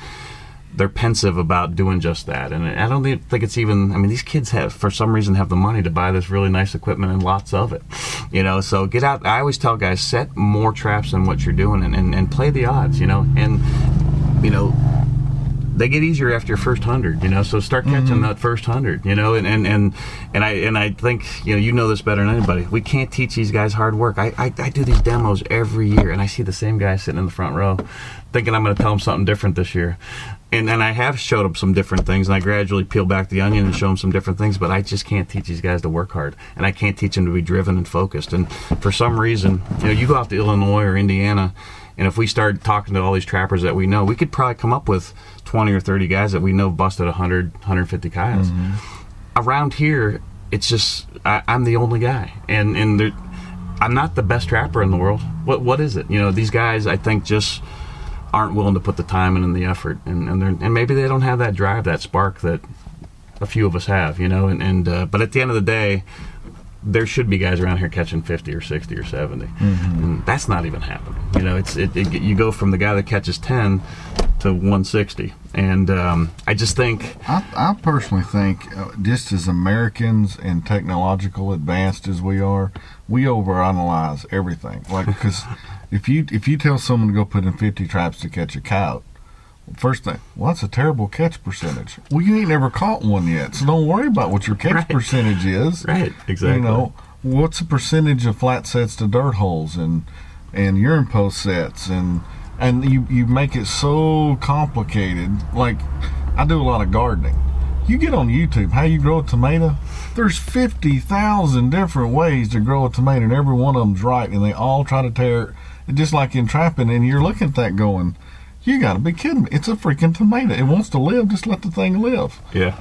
they're pensive about doing just that, and I don't think it's even. I mean, these kids for some reason have the money to buy this really nice equipment and lots of it, So get out. I always tell guys, set more traps than what you're doing, and play the odds, and they get easier after your first 100, so start catching that first 100, and I think you know this better than anybody. We can't teach these guys hard work. I do these demos every year, and I see the same guy sitting in the front row, thinking I'm going to tell them something different this year. And I have showed them some different things, and I gradually peel back the onion and show them some different things, but I just can't teach these guys to work hard, and I can't teach them to be driven and focused. And for some reason, you go out to Illinois or Indiana, and if we start talking to all these trappers that we know, we could probably come up with 20 or 30 guys that we know busted 100, 150 coyotes. Around here, it's just, I'm the only guy, and I'm not the best trapper in the world. What is it? These guys, I think, just aren't willing to put the time in and the effort, and maybe they don't have that drive, that spark that a few of us have, but at the end of the day, there should be guys around here catching 50 or 60 or 70, and that's not even happening. You go from the guy that catches 10 to 160, and I just think I personally think just as Americans and technological advanced as we are, we overanalyze everything. Like, because if you tell someone to go put in 50 traps to catch a coyote, first thing, well, that's a terrible catch percentage. Well, you ain't never caught one yet, so don't worry about what your catch percentage is. Right, exactly. What's the percentage of flat sets to dirt holes and urine post sets, and you make it so complicated. Like, I do a lot of gardening. You get on YouTube, how you grow a tomato, there's 50,000 different ways to grow a tomato, and every one of them's right, and they all try to tear it, just like in trapping, and you're looking at that going, you gotta be kidding me. It's a freaking tomato. It wants to live. Just let the thing live. Yeah.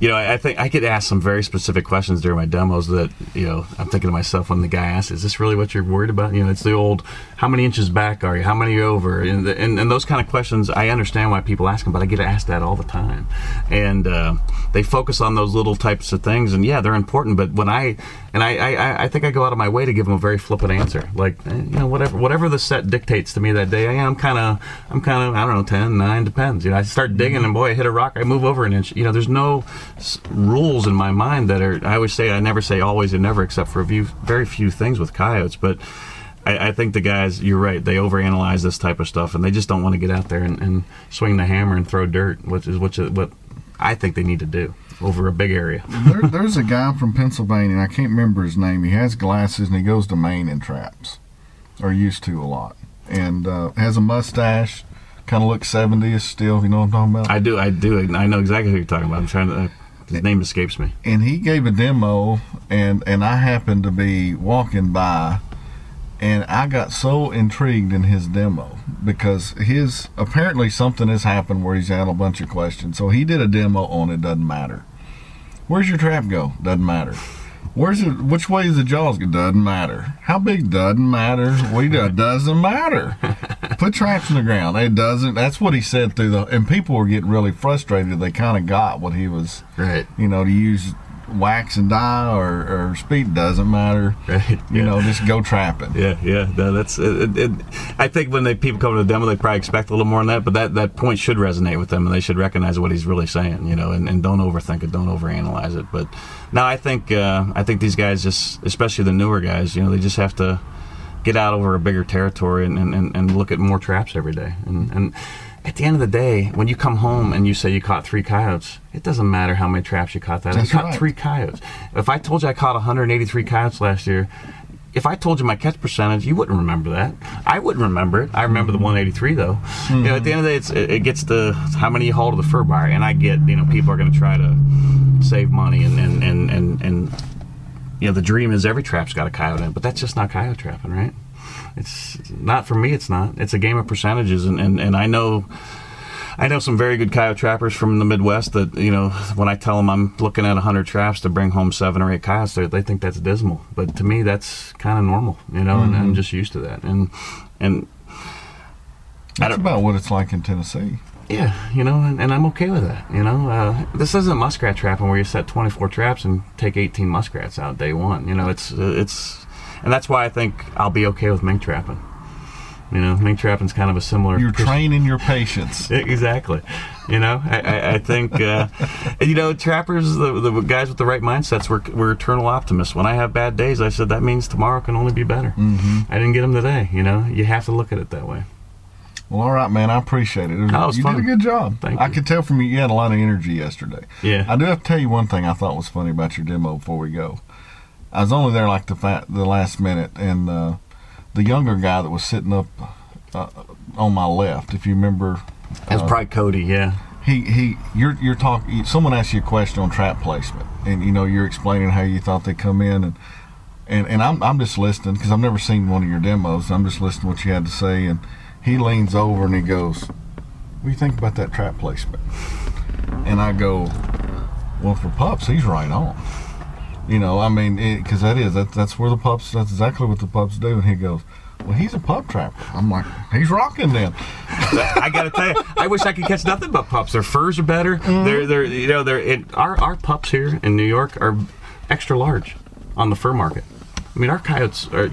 I think I could ask some very specific questions during my demos that, I'm thinking to myself when the guy asks, is this really what you're worried about? It's the old, how many inches back are you? How many are you over? And those kind of questions, I understand why people ask them, but I get asked that all the time. And they focus on those little types of things, and yeah, they're important, but when I think I go out of my way to give them a very flippant answer. Like, whatever the set dictates to me that day, I'm kind of, I don't know, 10, 9, depends. I start digging, and boy, I hit a rock, I move over an inch. There's no rules in my mind that are, I always say, I never say always and never, except for very few things with coyotes. But I think the guys, you're right, they overanalyze this type of stuff, and they just don't want to get out there and swing the hammer and throw dirt, which is what I think they need to do over a big area. There's a guy from Pennsylvania, and I can't remember his name. He has glasses, and he goes to Maine and traps, or used to a lot, and has a mustache. Kind of looks 70s still, you know what I'm talking about? I do. I know exactly who you're talking about. I'm trying to, his name escapes me. And he gave a demo, and I happened to be walking by, and I got so intrigued in his demo because apparently something has happened where he's had a bunch of questions. So he did a demo on it doesn't matter. Where's your trap go? Doesn't matter. Which way is the jaws go? Doesn't matter. How big? Doesn't matter. Doesn't matter. Put traps in the ground. It doesn't. That's what he said and people were getting really frustrated. They kind of got what he was, right. To use wax and dye or speed doesn't matter. Right. Just go trapping. Yeah. No, that's it. I think when people come to the demo, they probably expect a little more than that, but that point should resonate with them, and they should recognize what he's really saying, and don't overthink it, don't overanalyze it. But no, I think these guys, just especially the newer guys, they just have to get out over a bigger territory and look at more traps every day. And at the end of the day, when you come home and you say you caught 3 coyotes, it doesn't matter how many traps you caught that. That's you caught right. 3 coyotes. If I told you I caught 183 coyotes last year, if I told you my catch percentage, you wouldn't remember that. I wouldn't remember it. I remember the 183 though. At the end of the day, it gets to how many you haul to the fur buyer, and I get people are going to try to save money and the dream is every trap's got a coyote in it, but that's just not coyote trapping, right? It's not for me. It's not. It's a game of percentages, and I know some very good coyote trappers from the Midwest that, when I tell them I'm looking at 100 traps to bring home 7 or 8 coyotes, they think that's dismal. But to me, that's kind of normal, and I'm just used to that. And that's about what it's like in Tennessee. Yeah, and I'm okay with that. This isn't muskrat trapping where you set 24 traps and take 18 muskrats out day one. It's and that's why I think I'll be okay with mink trapping. Mink trapping's kind of a similar. You're training your patience. Exactly. I think trappers, the guys with the right mindsets, we're eternal optimists. When I have bad days, I said that means tomorrow can only be better. Mm-hmm. I didn't get them today. You have to look at it that way. Well, all right, man. I appreciate it. You did a good job. Thank you. I could tell from you had a lot of energy yesterday. Yeah. I do have to tell you one thing I thought was funny about your demo before we go. I was only there like the last minute, and the younger guy that was sitting up on my left, if you remember, that's probably Cody. Yeah. You're talking. Someone asked you a question on trap placement, and you're explaining how you thought they come in, and I'm just listening because I've never seen one of your demos. I'm just listening to what you had to say, and he leans over and he goes, "What do you think about that trap placement?" And I go, "Well, for pups, he's right on." Because that's where the pups. That's exactly what the pups do. And he goes, "Well, he's a pup trapper." I'm like, "He's rocking then." I gotta tell you, I wish I could catch nothing but pups. Their furs are better. Mm-hmm. Our pups here in New York are extra large on the fur market. Our coyotes are,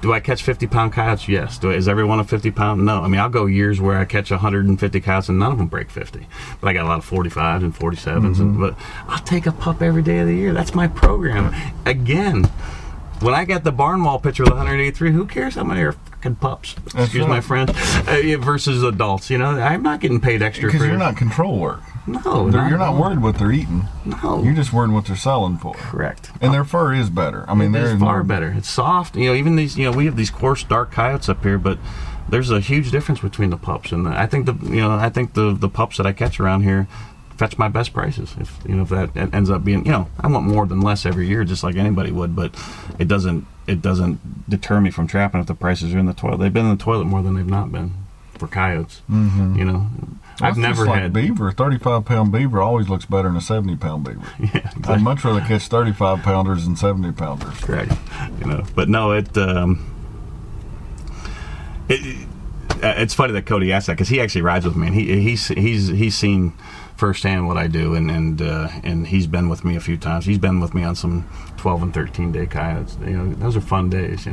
do I catch 50-pound coyotes? Yes. Is every one a 50-pound? No. I'll go years where I catch 150 coyotes and none of them break 50. But I got a lot of 45s and 47s. Mm-hmm. But I'll take a pup every day of the year. That's my program. Again, when I got the barn wall picture of the 183, who cares how many are fucking pups? Excuse my French. Versus adults. I'm not getting paid extra because you're not control work. No, you're not worried what they're eating. No, you're just worried what they're selling for. Correct. And their fur is better. They're far better. It's soft. Even these. We have these coarse, dark coyotes up here, but there's a huge difference between the pups. And I think the pups that I catch around here fetch my best prices. If that ends up being, I want more than less every year, just like anybody would. But it doesn't deter me from trapping if the prices are in the toilet. They've been in the toilet more than they've not been for coyotes. Mm-hmm. I've never had beaver. 35-pound beaver always looks better than a 70-pound beaver. Yeah, exactly. I'd much rather catch 35-pounders than 70-pounders. Correct. But no, it's funny that Cody asked that because he actually rides with me, and he's seen firsthand what I do, and he's been with me a few times. He's been with me on some 12 and 13 day coyotes. Those are fun days.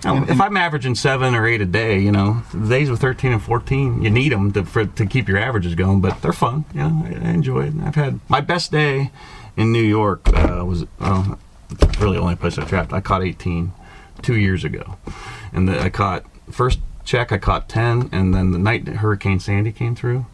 If I'm averaging 7 or 8 a day, the days of 13 and 14, you need them to keep your averages going, but they're fun. I enjoy it. I've had my best day in New York was really the only place I trapped. I caught 18 2 years ago, and I caught first check. I caught 10, and then the night that Hurricane Sandy came through,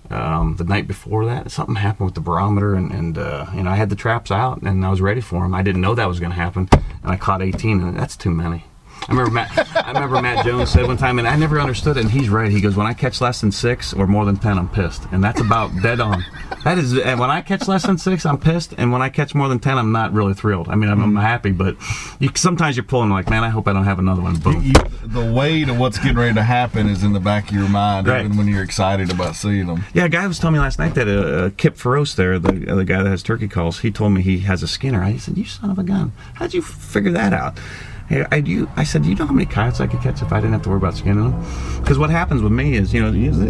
the night before that, something happened with the barometer, and I had the traps out and I was ready for them. I didn't know that was going to happen, and I caught 18, and that's too many. I remember Matt Jones said one time, and I never understood it, and he's right. He goes, "When I catch less than 6 or more than 10, I'm pissed," and that's about dead on. That is, and when I catch less than 6, I'm pissed, and when I catch more than 10, I'm not really thrilled. I'm happy, but sometimes you're pulling like, man, I hope I don't have another one. Boom. The weight of what's getting ready to happen is in the back of your mind, right, even when you're excited about seeing them. Yeah, a guy was telling me last night that Kip Feroce there, the guy that has turkey calls, he told me he has a skinner. I said, "You son of a gun, how'd you figure that out?" Hey, I said, "Do you know how many coyotes I could catch if I didn't have to worry about skinning them?" Because what happens with me is,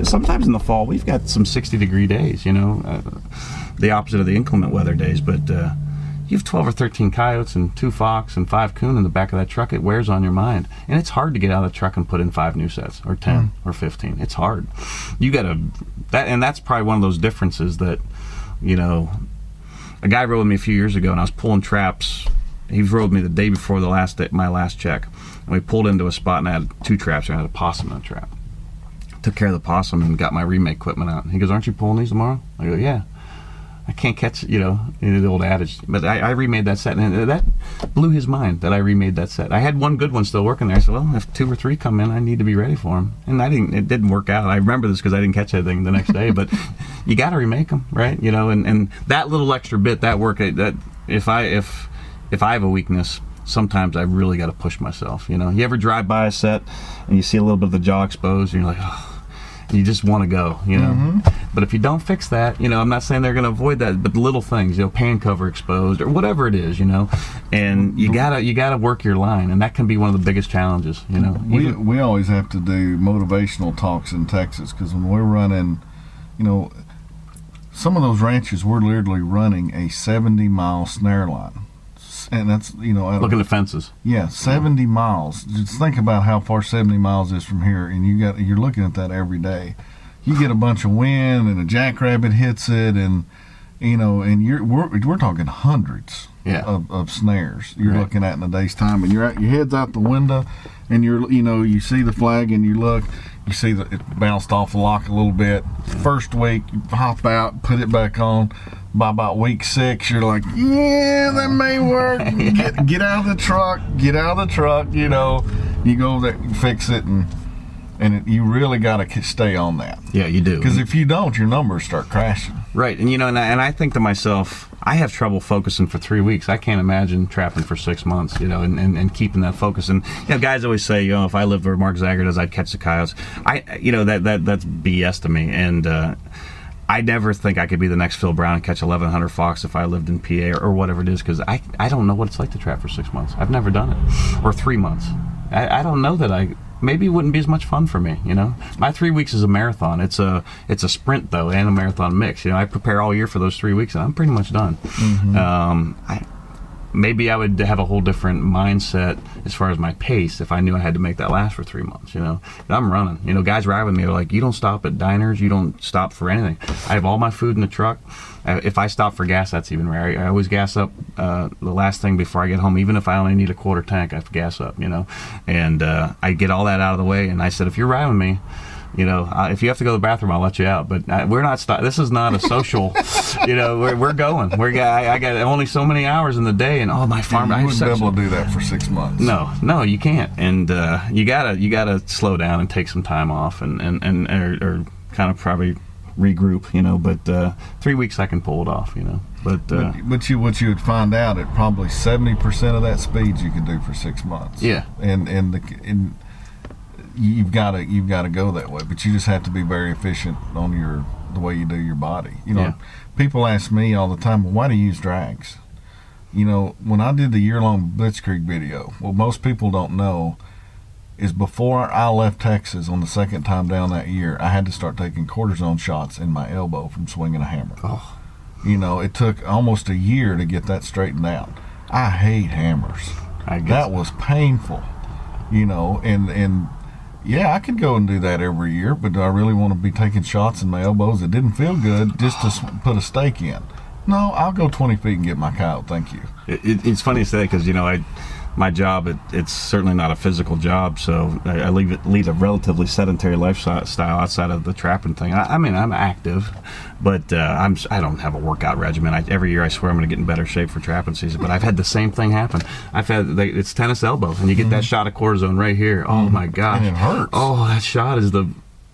sometimes in the fall we've got some 60-degree days, the opposite of the inclement weather days. But you have 12 or 13 coyotes and 2 fox and 5 coon in the back of that truck. It wears on your mind, and it's hard to get out of the truck and put in 5 new sets or 10 or 15. It's hard. You got to and that's probably one of those differences that, a guy rode with me a few years ago, and I was pulling traps. He rode me the day before my last check, and we pulled into a spot, and I had 2 traps. I had a possum in a trap. Took care of the possum and got my remake equipment out. He goes, "Aren't you pulling these tomorrow?" I go, "Yeah." I can't catch, the old adage. But I remade that set, and that blew his mind that I remade that set. I had one good one still working there. I said, "Well, if 2 or 3 come in, I need to be ready for them." And it didn't work out. I remember this because I didn't catch anything the next day. But you got to remake them, right? And that little extra bit, that work, that if I have a weakness, sometimes I really got to push myself. You ever drive by a set and you see a little bit of the jaw exposed, and you're like, oh, you just want to go, But if you don't fix that, I'm not saying they're going to avoid that, but the little things, pan cover exposed or whatever it is, and you gotta work your line, and that can be one of the biggest challenges, We always have to do motivational talks in Texas, because when we're running, some of those ranches, we're literally running a 70-mile snare line. And that's, looking at fences. Yeah, 70 miles. Just think about how far 70 miles is from here, and you're looking at that every day. You get a bunch of wind, and a jackrabbit hits it, and we're talking hundreds of snares you're looking at in a day's time, and your head's out the window, and you see the flag, and you look, you see that it bounced off the lock a little bit. First week, you hop out, put it back on. By about week 6, you're like, yeah, that may work. Get out of the truck. You go there, you fix it, and you really got to stay on that. Yeah, you do. Because if you don't, your numbers start crashing. Right, and and I think to myself, I have trouble focusing for 3 weeks. I can't imagine trapping for 6 months, and keeping that focus. And guys always say, if I lived where Mark Zagger does, I'd catch the coyotes. That's BS to me, and I never think I could be the next Phil Brown and catch 1,100 fox if I lived in PA or whatever it is, because I don't know what it's like to trap for 6 months. I've never done it. Or 3 months. I don't know that maybe it wouldn't be as much fun for me, My 3 weeks is a marathon. It's a sprint, though, and a marathon mix. I prepare all year for those 3 weeks, and I'm pretty much done. Maybe I would have a whole different mindset as far as my pace if I knew I had to make that last for 3 months, I'm running. Guys ride with me are like, you don't stop at diners, you don't stop for anything. I have all my food in the truck. If I stop for gas, that's even rare. I always gas up the last thing before I get home, even if I only need a quarter tank, I have to gas up, And I get all that out of the way, and I said, if you're riding with me, if you have to go to the bathroom, I'll let you out. But we're not. This is not a social. We're going. I got only so many hours in the day, and my farm. You wouldn't be able to do that for 6 months. No, you can't. And you gotta slow down and take some time off, and kind of probably regroup. But 3 weeks I can pull it off. But what you would find out at probably 70% of that speed you could do for 6 months. Yeah. And you've got to go that way, but you just have to be very efficient on the way you do your body. People ask me all the time, well, why do you use drags? When I did the year-long Blitzkrieg video, what most people don't know is before I left Texas on the second time down that year, I had to start taking cortisone shots in my elbow from swinging a hammer. Oh. It took almost a year to get that straightened out. I hate hammers. That was painful, and yeah, I could go and do that every year, but do I really want to be taking shots in my elbows? It didn't feel good just to put a stake in. No, I'll go 20 feet and get my coyote, thank you. It's funny to say, because, my job, it's certainly not a physical job, so I lead a relatively sedentary lifestyle outside of the trapping thing. I'm active, but I don't have a workout regimen. Every year I swear I'm going to get in better shape for trapping season, but I've had the same thing happen. It's tennis elbow, and you get that shot of cortisone right here. Oh my gosh. And it hurts. Oh, that shot is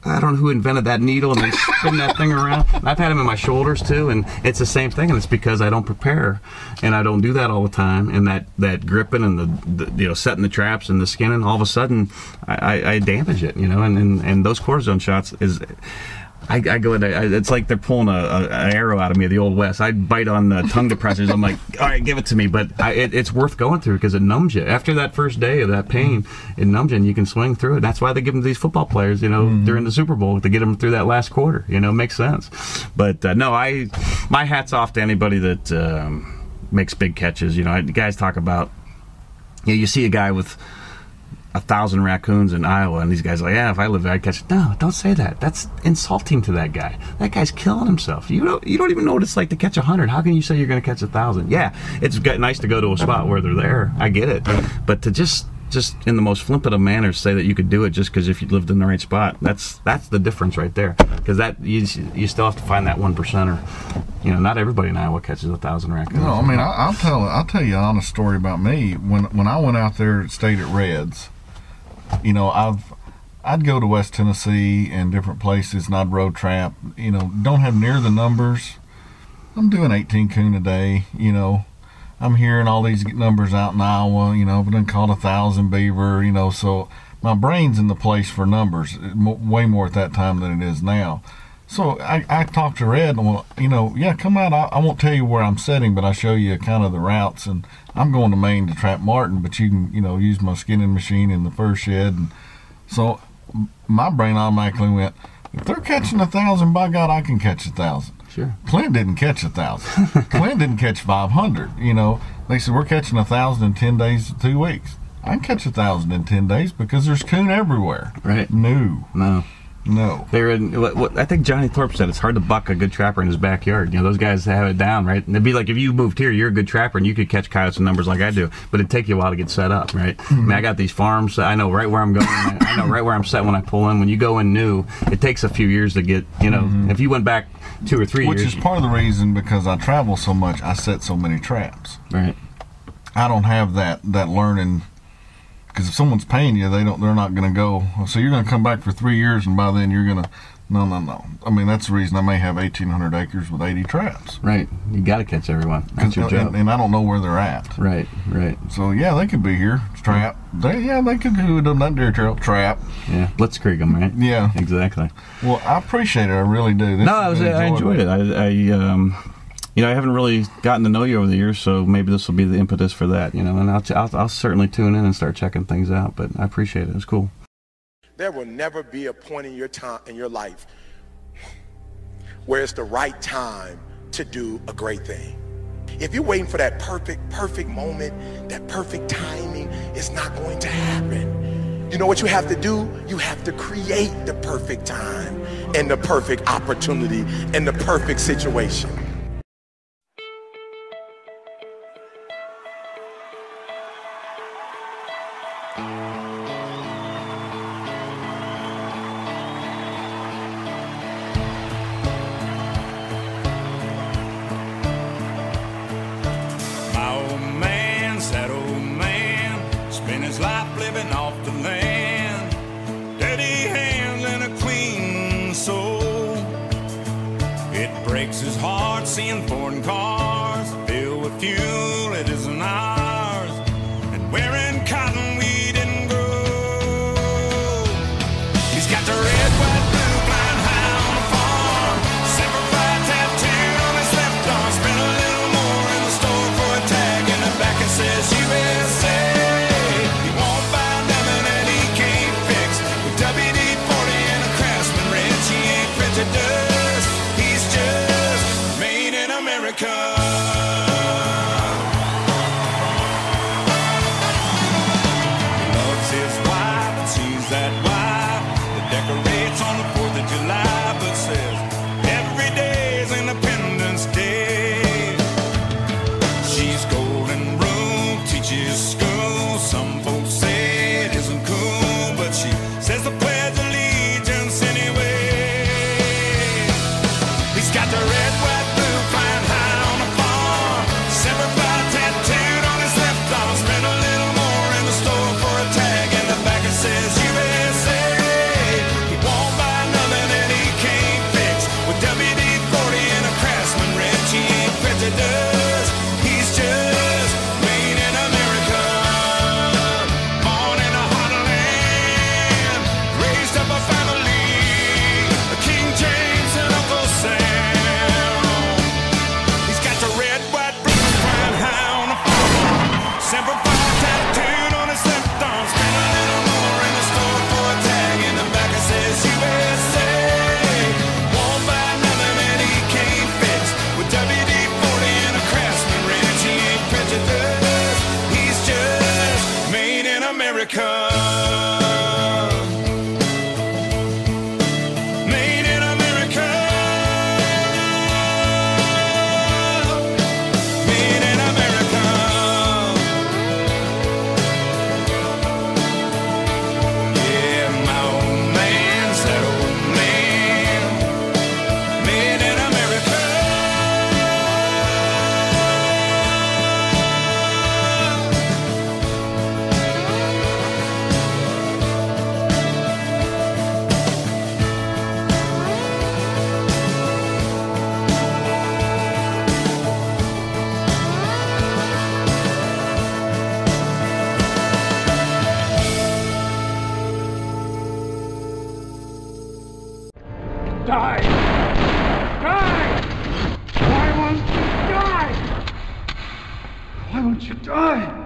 I don't know who invented that needle, and they spin that thing around. And I've had them in my shoulders too, and it's the same thing, and it's because I don't prepare, and I don't do that all the time, and that gripping and the setting the traps and the skinning, all of a sudden I damage it, and those cortisone shots is. I go into it's like they're pulling an arrow out of me of the Old West. I bite on the tongue depressors. I'm like, all right, give it to me. But it's worth going through because it numbs you. After that first day of that pain, it numbs you and you can swing through it. That's why they give them to these football players, during the Super Bowl to get them through that last quarter. Makes sense. But no, my hat's off to anybody that makes big catches. Guys talk about, you see a guy with 1,000 raccoons in Iowa, and these guys are like, yeah, if I lived there, I'd catch it. No, don't say that. That's insulting to that guy. That guy's killing himself. You don't even know what it's like to catch 100. How can you say you're going to catch 1,000? Yeah, it's nice to go to a spot where they're there. I get it. But to just in the most flippant of manners say that you could do it just because if you lived in the right spot, that's the difference right there. Because that you still have to find that 1%er. Not everybody in Iowa catches 1,000 raccoons. No, I'll tell you an honest story about me. When I went out there and stayed at Reds, I'd go to West Tennessee and different places, and I'd road trap. Don't have near the numbers. I'm doing 18 coon a day. I'm hearing all these numbers out in Iowa, you know, but then called 1,000 beaver, you know, so my brain's in the place for numbers way more at that time than it is now. So I talked to Red, and, well, you know, yeah, come out. I won't tell you where I'm setting, but I'll show you kind of the routes. And I'm going to Maine to trap marten, but you can, you know, use my skinning machine in the fur shed. And so my brain automatically went, if they're catching 1,000, by God, I can catch 1,000. Sure. Clint didn't catch 1,000. Clint didn't catch 500. You know, they said we're catching 1,000 in 10 days to 2 weeks. I can catch 1,000 in 10 days because there's coon everywhere. Right. No. They're in. What I think Johnny Thorpe said, it's hard to buck a good trapper in his backyard. You know, those guys have it down, right? And it'd be like if you moved here, you're a good trapper and you could catch coyotes in numbers like I do, but it'd take you a while to get set up, right? I mean, I got these farms. I know right where I'm going. I know right where I'm set when I pull in. When you go in new, it takes a few years to get. You know, if you went back 2 or 3 years, which is part of the reason because I travel so much, I set so many traps. Right. I don't have that learning. Because if someone's paying you, they're not going to go. So you're going to come back for 3 years, and by then you're going to. No. I mean, that's the reason I may have 1,800 acres with 80 traps. Right. You got to catch everyone. That's your job. And I don't know where they're at. Right. So yeah, they could be here. Trap. They could do that deer trail trap. Yeah. Blitzkrieg them, right? Yeah. Exactly. Well, I apprate it. I really do. I enjoyed it. You know, I haven't really gotten to know you over the years, so maybe this will be the impetus for that. You know, and I'll certainly tune in and start checking things out. But I appreciate it. It's cool. There will never be a point in your life where it's the right time to do a great thing. If you're waiting for that perfect moment, that perfect timing, it's not going to happen. You know what you have to do? You have to create the perfect time and the perfect opportunity and the perfect situation. His heart seeing foreign cars filled with fuel it isn't ours, and wearing cotton we didn't grow. He's got the red, white, blue, flying high on the farm, samurai tattoo on his left arm, spent a little more in the store for a tag in the back it says USA. He won't buy nothing that he can't fix, with WD-40 and a Craftsman wrench he ain't prejudiced. He's just America. He loves his wife and she's that wife that decorates on the 4th of July, but says every day is Independence Day. She's golden rule, teaches school. Some folks say it isn't cool, but she says the Pledge of Allegiance anyway. He's got the red, white, blue, flying high. Tattooed on his left arm, spent a little more in the store for a tag in the back it says USA. He won't buy nothing that he Die! Die! Why won't you die? Why won't you die?